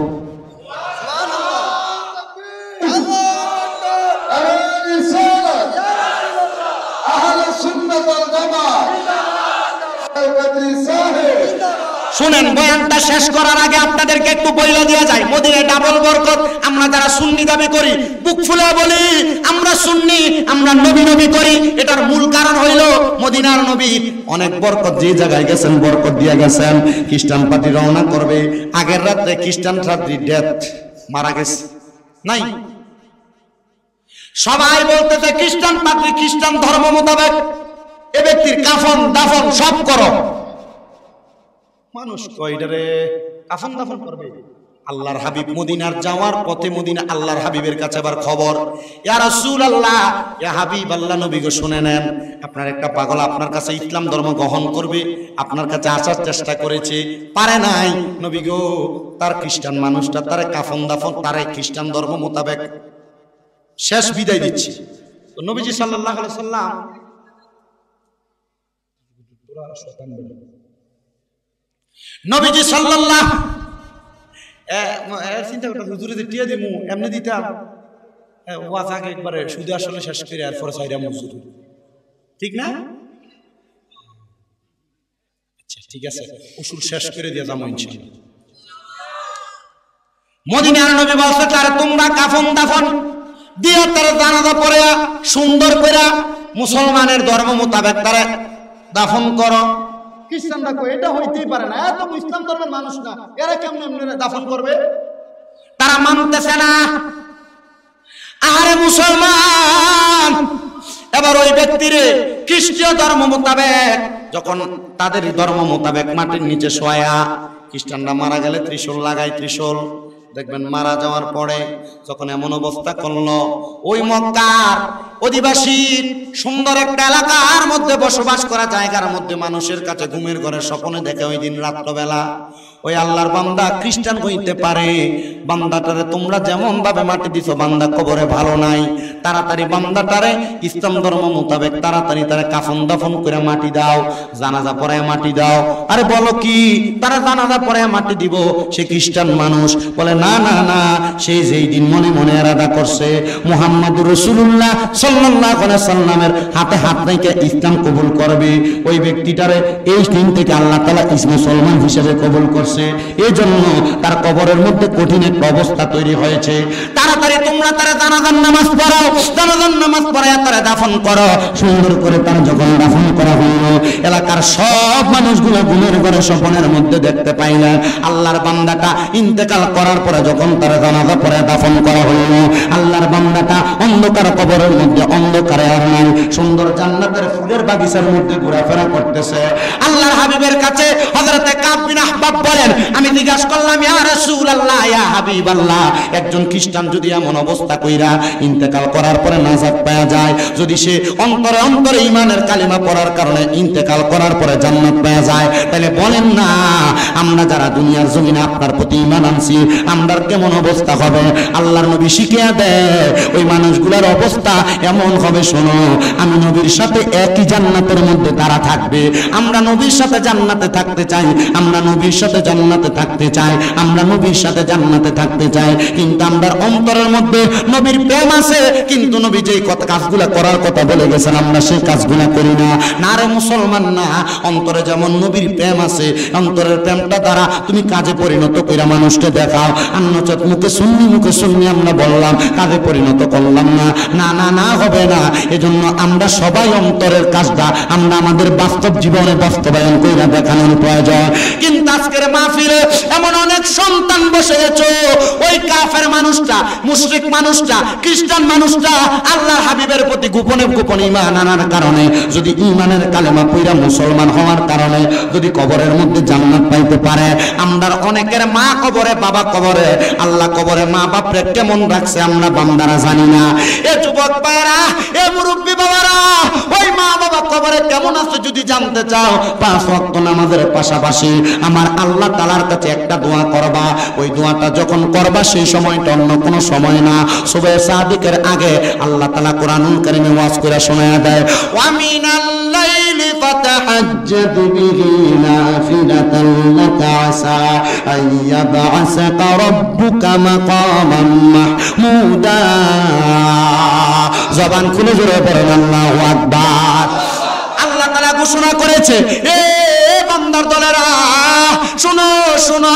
শুনেন, বয়ানটা শেষ করার আগে আপনাদেরকে একটু বইলা দেওয়া যায়, মদিনায় ডাবল বরকত। আমরা যারা সুন্নি দাবি করি, বুক ফুলে বলি আমরা সুন্নি, আমরা নবী নবী করি, এটার মূল কারণ হইল মদিনার নবী অনেক বরকত যে জায়গায় গেছেন বরকত দিয়ে গেছেন। খ্রিস্টান পাদ্রী রওনা করবে, আগের রাতে খ্রিস্টান পাদ্রী ডেথ মারা গেছে নাই, সবাই বলতেছে খ্রিস্টান পাদ্রী খ্রিস্টান ধর্ম মোতাবেক এ ব্যক্তির কাফন দাফন সব করো। মানুষ কয়টারে কাফন দাফন করবে? আল্লাহর হাবিব মদিনার যাওয়ার পথে মদিনা আল্লাহর হাবিবের কাছে আবার খবর, ইয়া রাসূলুল্লাহ, ইয়া হাবিব আল্লাহ, নবী গো শুনে নেন, আপনার একটা পাগল আপনার কাছে ইসলাম ধর্ম গ্রহণ করবে, আপনার কাছে আসার চেষ্টা করেছে, পারে নাই। নবী গো, তার খ্রিস্টান মানুষটা তারে কাফন দাফন, তারে খ্রিস্টান ধর্ম মোতাবেক শেষ বিদায় দিচ্ছে। তো নবীজি সাল্লাল্লাহু আলাইহি সাল্লাম নবীজি সাল্লাল্লাহু চিন্তা করতে হুজুরে যে টিয়া দিমু এমনি দিতাম, ওয়াজ আগে একবারে শুধু আসলে শেষ করে আর পরে সাইরা মজুর, ঠিক না? আচ্ছা ঠিক আছে, উসুল শেষ করে দিয়ে যাবো ইনশাআল্লাহ। মদিনার নবী বলছে, তার তোমরা কাফন দাফন দিয়া তার জানাজা পড়ে সুন্দর করে মুসলমানের ধর্ম মোতাবেক তারা দাফন করো। খ্রিস্টানরা কই এটা হইতেই পারে না, এত ইসলাম ধর্মের মানুষ না, এরা কেমনে এমনি দাফন করবে? তারা মানতেছে না। আরে মুসলমান, এবার ওই ব্যক্তিরে খ্রিস্টীয় ধর্ম মোতাবেক যখন তাদের ধর্ম মোতাবেক মাটির নিচে শোয়া, খ্রিস্টানরা মারা গেলে ত্রিশূল লাগায়, ত্রিশূল দেখবেন মারা যাওয়ার পরে যখন এমন অবস্থা করলো, ওই মক্কার অধিবাসী সুন্দর একটা এলাকার মধ্যে বসবাস করা জায়গার মধ্যে মানুষের কাছে ঘুমের ঘরে স্বপ্নে দেখে ওই দিন রাত্রবেলা ওই আল্লাহর বান্দা খ্রিস্টান হইতে পারে, বান্দাটারে তোমরা যেমন ভাবে মাটি দিছো বান্দা কবরে ভালো নাই, তাড়াতাড়ি বান্দাটারে ইসলাম ধর্ম মোতাবেক তাড়াতাড়ি তারে কাফন দাফন করে মাটি দাও, জানাজা পড়ায় মাটি দাও। আরে বলো কি তারা জানাজা পড়ায় মাটি দিব? সে খ্রিস্টান মানুষ বলে না না না, সে যেই দিন মনে মনে এরাদা করছে মুহাম্মদুর রাসূলুল্লাহ সাল্লাল্লাহু আলাইহি সাল্লামের হাতে হাত রেখে ইসলাম কবুল করবে, ওই ব্যক্তিটারে এই দিন থেকে আল্লাহ তাআলা মুসলমান হিসেবে কবুল করছে। এই জন্য তার কবরের মধ্যে কঠিন একটা অবস্থা তৈরি হয়েছে। তাড়াতাড়ি তোমরা তারা জানাজার নামাজ পড়াও, জানাজার নামাজ পড়ায় তারা দাফন করো। সুন্দর করে তার যখন দাফন করা হলো এলাকার সব মানুষগুলো ঘুমের ঘরে স্বপ্নের মধ্যে দেখতে পাইল আল্লাহর বান্দাটা ইন্তেকাল করার পরে যখন তারা জানাজা পড়ে দাফন করা হলো আল্লাহর বান্দাটা অন্ধকার কবরের মধ্যে অন্ধকারে আর নাই, সুন্দর জান্নাতের ফুলের বাগিচার মধ্যে ঘোরাফেরা করতেছে। আল্লাহর হাবিবের কাছে হযরতে কাব বিন আহবাব বলেন, আমি জিজ্ঞাসা করলাম ইয়া রাসূলুল্লাহ ইয়া হাবিবাল্লাহ, একজন খ্রিস্টান যদি এমন অবস্থা কইরা ইন্তেকাল করার পরে নাজাত পাওয়া যায়, যদি সে অন্তরে অন্তরে ঈমানের কালিমা পড়ার কারণে ইন্তেকাল করার পরে জান্নাত পাওয়া যায়, তাহলে বলেন না আমরা যারা দুনিয়ার জমিনে আপনার প্রতি ঈমান আনছি আমরার কেমন অবস্থা হবে? আল্লাহর নবী শিখিয়ে দেয় ওই মানুষগুলোর অবস্থা এমন হবে, শোনো আমি নবীর সাথে একই জান্নাতের মধ্যে তারা থাকবে। আমরা নবীর সাথে জান্নাতে থাকতে চাই, আমরা নবীর সাথে জান্নাতে থাকতে চাই, আমরা নবীর সাথে জান্নাতে থাকতে চাই, কিন্তু আমরা অন্তরের মধ্যে নবীর প্রেম আছে, কিন্তু নবী যেই কাজগুলা করার কথা বলে গেছেন আমরা সেই কাজগুলা করি না। না রে মুসলমান না, অন্তরে যেমন নবীর প্রেম আছে অন্তরের প্রেমটা দ্বারা তুমি কাজে পরিণত কইরা মানুষকে দেখাও। আন্নচত মুখে শুননি আমরা বললাম, কাজে পরিণত করলাম না, না না না হবে না। এজন্য আমরা সবাই অন্তরের কাজটা আমরা আমাদের বাস্তব জীবনে বাস্তবায়ন কইরা দেখানোর প্রয়োজন। কিন্তু আজকের মাহফিলে এমন অনেক সন্তান বসে গেছে, ওই কাফের মানুষটা, মুশরিক মানুষটা, খ্রিস্টান মানুষটা আল্লাহর হাবিবের প্রতি গোপনে গোপনে ঈমান আনার কারণে, যদি ঈমানের কালেমা পড়া মুসলমান হওয়ার কারণে যদি কবরের মধ্যে জান্নাত পাইতে পারে, আমরা অনেকের মা কবরে, বাবা কবরে, আল্লাহ কবরে মা বাপরে কেমন রাখছে আমরা বান্দারা জানি না। এ যুবক ভাইরা, এ মুরব্বী বাবারা, ওই মা বাবা কবরে কেমন আছে যদি জানতে চাও, 5 ওয়াক্ত নামাজের পাশাপাশি আমার আল্লাহ তাআলার কাছে একটা দোয়া করবা। ওই দোয়াটা যখন করবা সেই সময়টা অন্য কোনো সময় না, সুবহে সাদিকের আগে আল্লাহ তাআলা কোরআনুল কারীমে ওয়াজ করে শোনায়া দেয়, ওয়া মিনাল লাইলি ফাতাহাজ্জাদ বিহি নাফিলাতান লাকা আসা আইয়াবআসাকা রাব্বুকা মাকামান মাহমুদা। জবান খুলে জোরে পড়েন আল্লাহু আকবার। আল্লাহ তাআলা ঘোষণা করেছে, এ বান্দার দলেরা শোনো শোনো,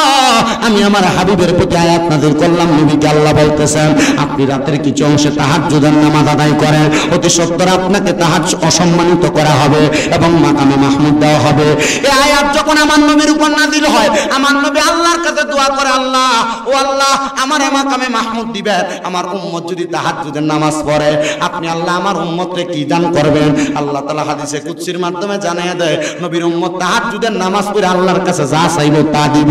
আমি আমার হাবিবের প্রতি আয়াত নাযিল করলাম। নবীকে আল্লাহ বলতেছেন আপনি রাতের কিছু অংশে তাহাজ্জুদের নামাজ আদায় করেন, অতি সত্বর আপনাকে তাহাজ্জুদ অসম্মানিত করা হবে এবং মাকামে মাহমুদ দেওয়া হবে। এই আয়াত যখন আমার নবীর উপর নাযিল হয়, আমার নবী আল্লাহর কাছে দোয়া করে, আল্লাহ ও আল্লাহ আমার মাকামে মাহমুদ দিবেন, আমার উম্মত যদি তাহাজ্জুদের নামাজ পড়ে আপনি আল্লাহ আমার উম্মতকে কি দান করবেন? আল্লাহ তাআলা হাদিসে কুদসির মাধ্যমে জানিয়ে দেয় নবীর উম্মত তাহাজ্জুদের নামাজ পড়ে আল্লাহর কাছে যা চাইবে তা দিব।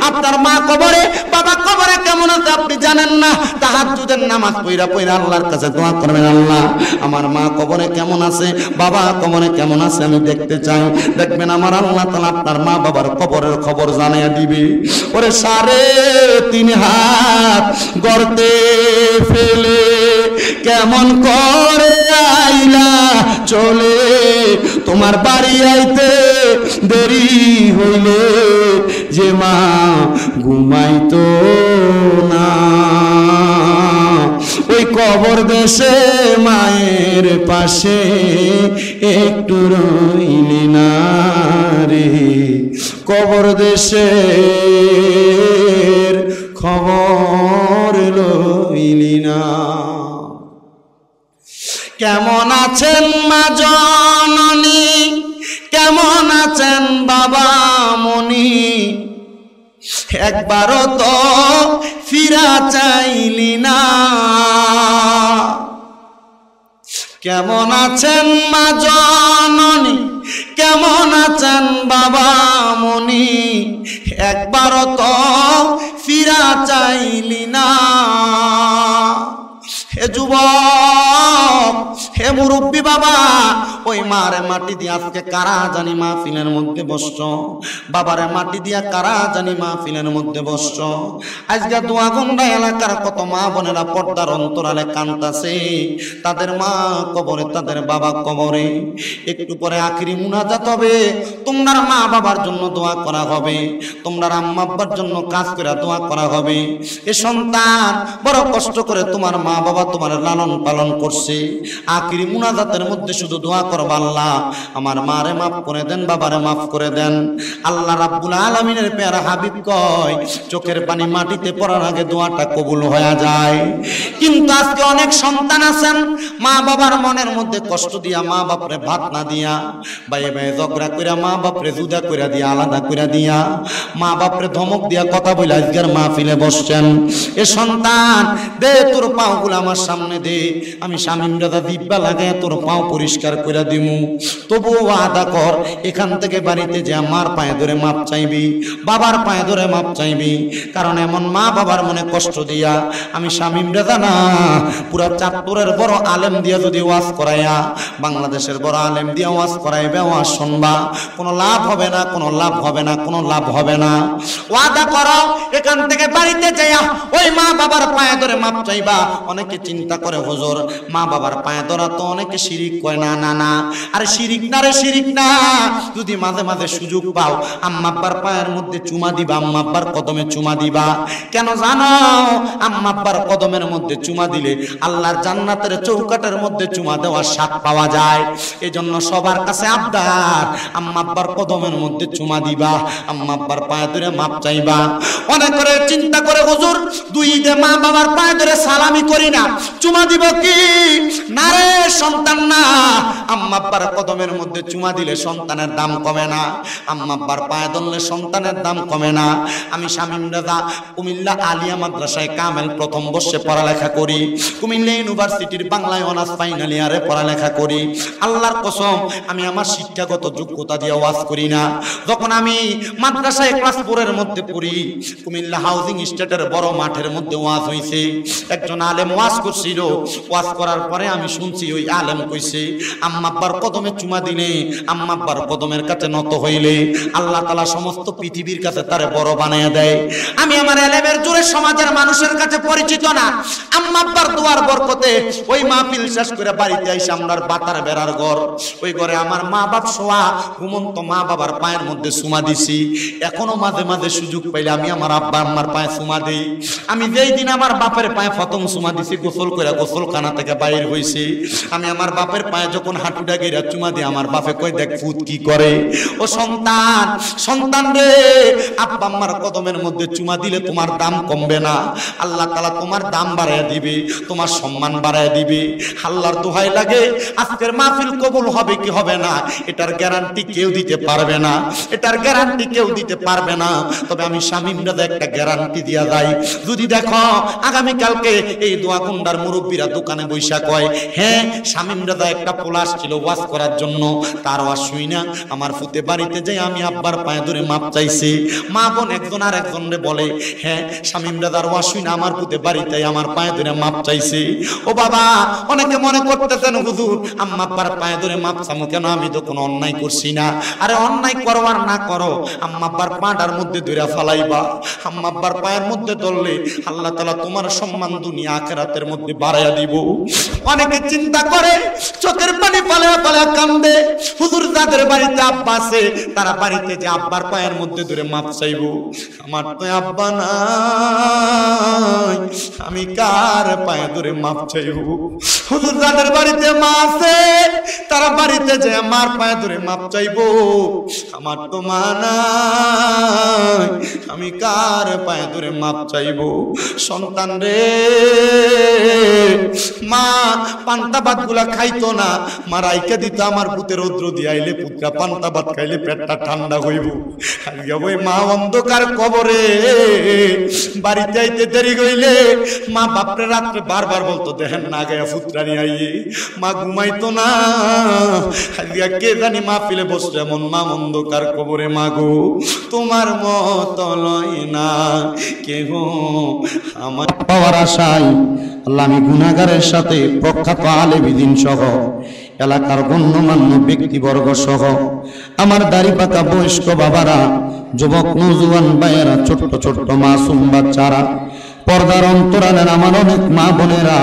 আপনার মা কবরে, বাবা কবরে কেমন আছে আপনি জানেন না, তাহাজ্জুদের নামাজ পড়া পড়া আল্লাহর কাছে দোয়া করবেন, আল্লাহ আমার মা কবরে কেমন আছে, বাবা কবরে কেমন আছে আমি দেখতে চাই। দেখবেন আমার আল্লাহ তাআলা আপনার মা বাবার কবরের খবর জানিয়ে দিবে। ওরে 3.5 হাত গর্তে ফেলে কেমন করে আইলা চলে, তোমার বাড়ি আইতে দেরি হইলে যে মা ঘুমাইতো না, ওই কবর দেশে মায়ের পাশে একটু রইলি না রে, কবর দেশের খবর লইলি না। কেমন আছেন মা জননী, কেমন আছেন বাবা মনি, একবারও তো ফিরা চাইলি না। কেমন আছেন মা জননী, কেমন আছেন বাবা মনি, একবারও তো ফিরা চাইলি না। হে যুবক, হে মুরব্বী বাবা, ওই মারে মাটি দিয়ে আজকে কারা জানি মাহফিলের মধ্যে বসছ, বাবারে মাটি দিয়া কারা জানি মাহফিলের মধ্যে বসছ। আজকে দোয়াগন্ডা এলাকার কত মা বোনেরা পর্দার অন্তরালে কাঁদতাছে, তাদের মা কবরে, তাদের বাবা কবরে। একটু পরে আখিরি মুনাজাত হবে, তোমার মা বাবার জন্য দোয়া করা হবে, তোমার আম্মা আব্বার জন্য কাজ করে দোয়া করা হবে। এ সন্তান বড় কষ্ট করে তোমার মা বাবা তোমার লালন পালন করছে, আখিরি মুনাজাতের মধ্যে শুধু দোয়া করবা, আল্লাহ আমার মারে মাফ করে দেন, বাবারে মাফ করে দেন। আল্লাহ রাব্বুল আলামিনের পেয়ারা হাবিব কয়, চোখের পানি মাটিতে পড়ার আগে দোয়াটা কবুল হয়ে যায়। কিন্তু আজকে অনেক সন্তান আছেন, মা বাবার মনের মধ্যে কষ্ট দিয়া, মা বাপরে ভাত না দিয়া, বাইয়ে বাইয়ে ঝগড়া কইরা, মা বাপরে জুদা কইরা দিয়া, আলাদা কইরা দিয়া, মা বাপরে ধমক দিয়া কথা বলে আজকের মাহফিলে বসছেন। এ সন্তান দে তোর পাও গুলো আমার সামনে দে, আমি শামীম রাজা দিব্যা লাগায় তোর পাও পরিষ্কার কইরা দিমু। তবুও ওয়াদা কর, এখান থেকে বাড়িতে যে আমার পায়ে ধরে মাপ চাইবি, বাবার পায়ে ধরে মাপ চাইবি। কারণ এমন মা বাবার মনে কষ্ট দিয়া আমি শামীম রাজা না, পুরা চাঁদপুরের বড় আলেম দিয়া যদি ওয়াজ করাইয়া, বাংলাদেশের বড় আলেম দিয়া ওয়াজ করাইবে, ওয়াজ শুনবা, কোনো লাভ হবে না, কোনো লাভ হবে না, কোনো লাভ হবে না। ওয়াদা করো, এখান থেকে বাড়িতে যাইয়া ওই মা বাবার পায়ে ধরে মাপ চাইবা। অনেকে চিন্তা করে হুজুর মা বাবার পায়ে ধরা তো অনেকে শিরিক কয়, না না না, আরে শিরিক না রে, শিরিক না। যদি মাঝে মাঝে সুযোগ পাও আম্মা আব্বার পায়ের মধ্যে চুমা দিবা, আম্মা আব্বার কদমে চুমা দিবা। কেন জানো? আম্মা আব্বার কদমের মধ্যে চুমা দিলে আল্লাহর জান্নাতের চৌকাটের মধ্যে চুমা দেওয়ার স্বাদ পাওয়া যায়। এজন্য সবার কাছে আবদার, আম্মা আব্বার কদমের মধ্যে চুমা দিবা, আম্মা আব্বার পায়ে ধরে মাপ চাইবা। অনেক করে চিন্তা করে হুজুর দুই ঈদে মা বাবার পায়ে ধরে সালামি করি না, চুমা দিব কি? না রে সন্তান না, আম্মা আব্বার কদমের মধ্যে চুমা দিলে সন্তানের দাম কমে না, আম্মা আব্বার পায়ে ধরলে সন্তানের দাম কমে না। আমি শামীম রাজা কুমিল্লা আলিয়া মাদ্রাসায় কামেল প্রথম বর্ষে পড়ালেখা করি, কুমিল্লা ইউনিভার্সিটির বাংলায় অনার্স ফাইনাল ইয়ারে পড়ালেখা করি। আল্লাহর কসম আমি আমার শিক্ষাগত যোগ্যতা দিয়ে ওয়াজ করি না। যখন আমি মাদ্রাসায় ক্লাস 4 এর মধ্যে পড়ি, কুমিল্লা হাউজিং স্টেটের বড় মাঠের মধ্যে ওয়াজ হইছে, একজন আলেম ওয়াজ করছিল। ওয়াজ করার পরে আমি শুনছি ওই আলেম কইছে, আম্মা আব্বার কদমে চুমা দিলে, আম্মা আব্বার কদমের কাছে নত হইলে আল্লাহ তাআলা সমস্ত পৃথিবীর কাছে তারে বড় বানায়া দেয়। আমি আমার এলেমের জোরে সমাজের মানুষের কাছে পরিচিত না, আম্মা আব্বার দোয়ার বরকতে ওই মাহফিল শেষ করে বাড়িতে আইসা আমরার বাতার বেড়ার ঘর, ওই ঘরে আমার মা বাপ শোয়া, ঘুমন্ত মা বাবার পায়ের মধ্যে চুমা দিছি। এখনো মাঝে মাঝে সুযোগ পাইলে আমি আমার আব্বা আম্মার পায়ে চুমা দেই। আমি যেই দিন আমার বাপের পায়ে প্রথম চুমা দিছি, গোসল করে গোসলখানা থেকে বাইর হইছি, আমি আমার বাপের পায়ে যখন হাঁটুটা গেরা চুমা দিই, আমার বাপে কই দেখ ফুত কি করে। ও সন্তান, সন্তান রে, আব্বা আম্মার কদমের মধ্যে চুমা দিলে তোমার দাম কমবে না, আল্লাহ তাআলা তোমার দাম বাড়ায় দিবে, তোমার সম্মান বাড়ায় দিবে। আল্লাহর দোহাই লাগে, আজকের মাহফিল কবুল হবে কি হবে না এটার গ্যারান্টি কেউ দিতে পারবে না, এটার গ্যারান্টি কেউ দিতে পারবে না। তবে আমি শামীম রাজা একটা গ্যারান্টি দিয়া যাই, যদি দেখো আগামী কালকে এই দোয়াগুন্ডার মুরব্বীরা দোকানে বৈশা কয়, হ্যাঁ শামীম রাজা একটা পোলাশ ছিল ওয়াজ করার জন্য, তার ওয়াজ শুই না আমার ফুতে বাড়িতে যাই আমি আব্বার পায়ে ধরে মাপ চাইছি। মা বোন একজন আর একজনরে বলে, হ্যাঁ শামীম রাজার ওয়াজ শুই না আমার ফুতে বাড়িতে আমার পায়ে ধরে মাপ চাইছি। ও বাবা, অনেকে মনে করতেছেন হুজুর আম্মা আব্বার পায়ে ধরে মাপ চামু কেন, আমি তো কোনো অন্যায় করছি না। আরে অন্যায় করো আর না করো, আম্মা আব্বার পাটার মধ্যে ধরে ফালাইবা, আম্মা আব্বার পায়ের মধ্যে ধরলে আল্লাহ তাআলা তোমার সম্মান দুনিয়া আখিরাতের মধ্যে বাড়াইয়া দিব। অনেকে চিন্তা করে চোখের পানি ফালায়া ফালায়া কান্দে, হুজুর যাদের বাড়িতে আব্বা আছে তারা বাড়িতে যে আব্বার পায়ের মধ্যে ধরে মাপ চাইবো। আমার তো আব্বা নাই, আমি কার পায়ে ধরে মাপ চাইবো? হুজুর যাদের বাড়িতে মা আছে তারা বাড়িতে যে আমার পায়ে ধরে মাপ চাইবো। আমার তো মা নাই, আমি কার পায়ে ধরে মাপ চাইবো? সন্তান রে, মা পান্তা ভাত গুলা খাইতো না, মা রাইকা দিত আমার পুতে রৌদ্র দিয়ে আইলে পুত্রা পান্তা ভাত খাইলে পেটটা ঠান্ডা হইব। আজকে ওই মা অন্ধকার কবরে, বাড়িতে আইতে দেরি হইলে মা বাপরে রাত্রে বারবার বলতো দেখেন না গায়া ফুতরানি আইয়ে, মা ঘুমাইতো না। কে জানি মাহফিলে বসলে এমন মা অন্ধকার কবরে, মা গো তোমার মত লয় না কেহ আমার পাওয়ার আশায় আল্লাহ আমি গুনাহগারের সাথে প্রখ্যাত আলেম সহ এলাকার গণ্যমান্য ব্যক্তিবর্গ সহ আমার দাড়ি পাকা বয়স্ক বাবারা, যুবক নওজোয়ান ভাইয়েরা, ছোট্ট ছোট্ট মাসুম বাচ্চারা, পর্দার অন্তরালের আমার অনেক মা বোনেরা,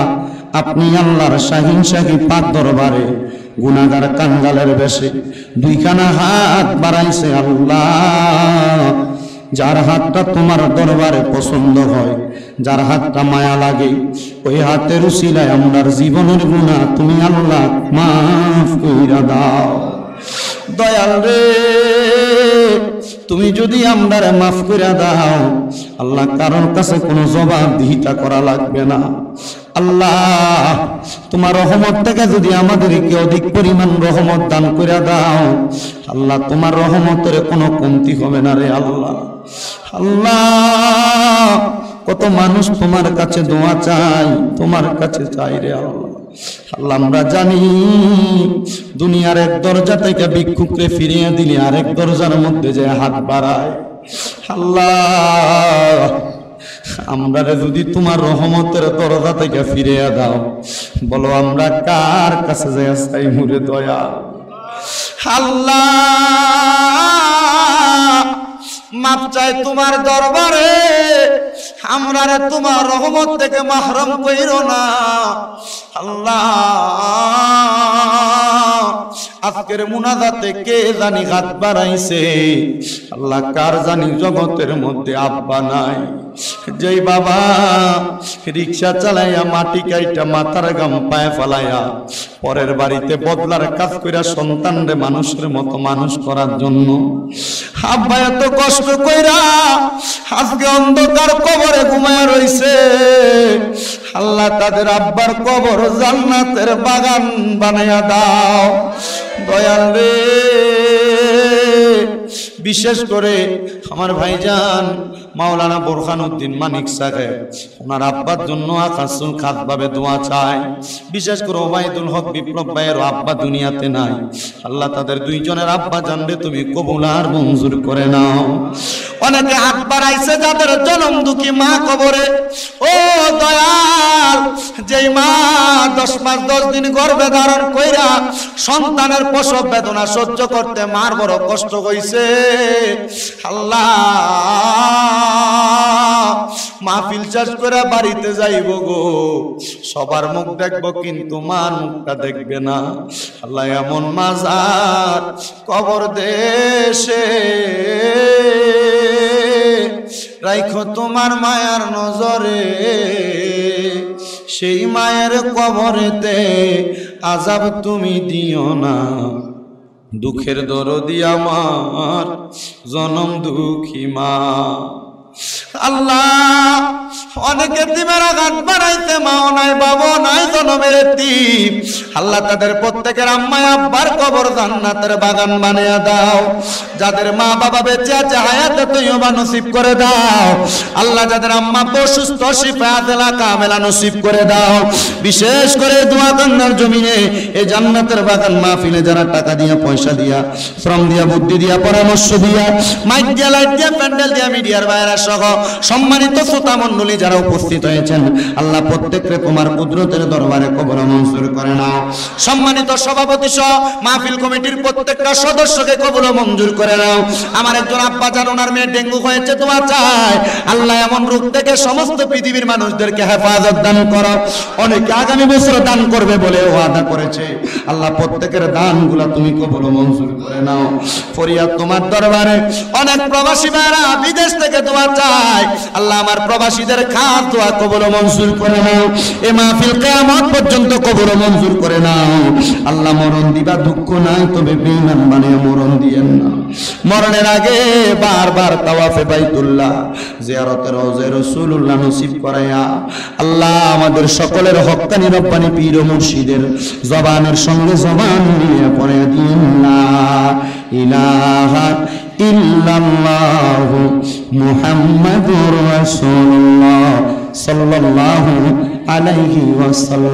আপনি আল্লাহর শাহিন শাহী পাক দরবারে গুনাহগার কাঙ্গালের বেশে দুইখানা হাত বাড়াইছে আল্লাহ। যার হাতটা তোমার দরবারে পছন্দ হয়, যার হাতটা মায়া লাগে, ওই হাতের উসিলায় আমার জীবনের গুনাহ তুমি আল্লাহ মাফ কইরা দাও। দয়াল রে, তুমি যদি আমরারে মাফ কইরা দাও আল্লাহ, কারোর কাছে কোনো জবাবদিহিতা করা লাগবে না। আল্লাহ তোমার রহমত থেকে যদি আমাদেরকে অধিক পরিমাণ রহমত দান করে দাও আল্লাহ, তোমার রহমতের কোনো কমতি হবে না রে আল্লাহ। আল্লাহ কত মানুষ তোমার কাছে দোয়া চাই, তোমার কাছে চাই রে আল্লাহ। আল্লাহ আমরা জানি দুনিয়ার এক দরজা থেকে ভিক্ষুককে ফিরিয়ে দিলে আরেক দরজার মধ্যে যে হাত বাড়ায়। আল্লাহ আমরা যদি তোমার রহমতের দরজা থেকে ফিরিয়ে দাও, বলো আমরা কার কাছে যাই চাই মুরে দয়া। আল্লাহ মাপ চাই তোমার দরবারে, আমরা তোমার রহমত থেকে মাহরুম কইরো না আল্লাহ। আজকের মুনাজাতে কে জানি হাত বাড়াইছে আল্লাহ, কার জানি জগতের মধ্যে আব্বা নাই, যেই বাবা রিক্সা চালাইয়া মাটি কাইটা মাথার গাম পায়ে ফেলাইয়া পরের বাড়িতে বদলার কাজ কইরা সন্তানরে মানুষের মতো মানুষ করার জন্য আব্বা এত কষ্ট কইরা আজকে অন্ধকার কবরে ঘুমায় রইছে। আল্লাহ তাদের আব্বার কবর জান্নাতের বাগান বানাইয়া দাও দয়াল রে। বিশেষ করে আমার ভাইজান মাওলানা বোরহানউদ্দিন মানিক সাহেব, ওনার আব্বার জন্য আকাশুল খাস ভাবে দোয়া চায়। বিশেষ করে ওবায়দুল হক বিপ্লব ভাইয়ের আব্বা দুনিয়াতে নাই, আল্লাহ তাদের দুইজনের আব্বা জানলে তুমি কবুল আর মঞ্জুর করে নাও। অনেকে হাত বাড়াইছে যাদের জনম দুঃখী মা কবরে, ও দয়াল যেই মা 10 মাস 10 দিন গর্ভে ধারণ কইরা সন্তানের প্রসব বেদনা সহ্য করতে মার বড় কষ্ট হইছে। আল্লাহ মাহফিল শেষ করে বাড়িতে যাইব গো, সবার মুখ দেখবো কিন্তু মার মুখটা দেখবে না। আল্লাহ এমন মাজার কবর দেশে রাইখো তোমার মায়ার নজরে, সেই মায়ের কবরেতে আযাব তুমি দিও না। দুঃখের দরদি আমার জনম দুঃখী মা। আল্লাহ অনেকে এতিমের আঘাত বাড়াইতে মাও নাই বাবা নাই জনমের এতিম, আল্লাহ তাদের প্রত্যেকের আম্মা আব্বার কবর জান্নাতের বাগান বানিয়ে দাও। যাদের মা বাবা বেঁচে আছে হায়াতে তৈয়বা নসিব করে দাও। আল্লাহ যাদের আম্মা অসুস্থ শিফায়াতেলা কামেলা নসিব করে দাও। বিশেষ করে দোয়া কান্নার জমিনে এই জান্নাতের বাগান মাহফিলে যারা টাকা দিয়া পয়সা দিয়া শ্রম দিয়া বুদ্ধি দিয়া পরামর্শ দিয়া মাইক দিয়া লাইট দিয়া প্যান্ডেল দিয়া মিডিয়ার বাইরে সহ সম্মানিত শ্রোতা মণ্ডলী যারা উপস্থিত হয়েছেন, আল্লাহ প্রত্যেককে তোমার কুদরতের দরবারে কবুল মঞ্জুর করে নাও। সম্মানিত সভাপতি সহ মাহফিল কমিটির প্রত্যেকটা সদস্যকে কবুল মঞ্জুর করে নাও। আমার একজন আব্বা জান ওনার মেয়ে ডেঙ্গু হয়েছে, দোয়া চায় আল্লাহ এমন রোগ থেকে সমস্ত পৃথিবীর মানুষদেরকে হেফাজত দান করো। অনেকে আগামী বছর দান করবে বলে ওয়াদা করেছে, আল্লাহ প্রত্যেকের দানগুলো তুমি কবুল মঞ্জুর করে নাও। ফরিয়াদ তোমার দরবারে অনেক প্রবাসী ভাইরা বিদেশ থেকে দোয়া চায়, আল্লাহ আমার প্রবাসীদের খাস দোয়া কবুল মঞ্জুর করে নাও। এই মাহফিল কিয়ামত পর্যন্ত কবুল মঞ্জুর করে নাও। আল্লাহ মরণ দিবা দুঃখ নাই, তবে বেঈমান বানিয়ে মরণ দিয়েন না। মরণের আগে বারবার তাওয়াফে বাইতুল্লাহ জিয়ারতে রওজা রাসূলুল্লাহ নসিব করায়া আল্লাহ আমাদের সকলের হক্কানি রব্বানি পীর ও মুর্শিদের জবানের সঙ্গে জবান মিলিয়ে পড়ে দিন লা ইলাহা ইল্লাল্লাহু মুহাম্মাদুর রাসূলুল্লাহ সাল্লাল্লাহু আলাইহি ওয়াসাল্লাম।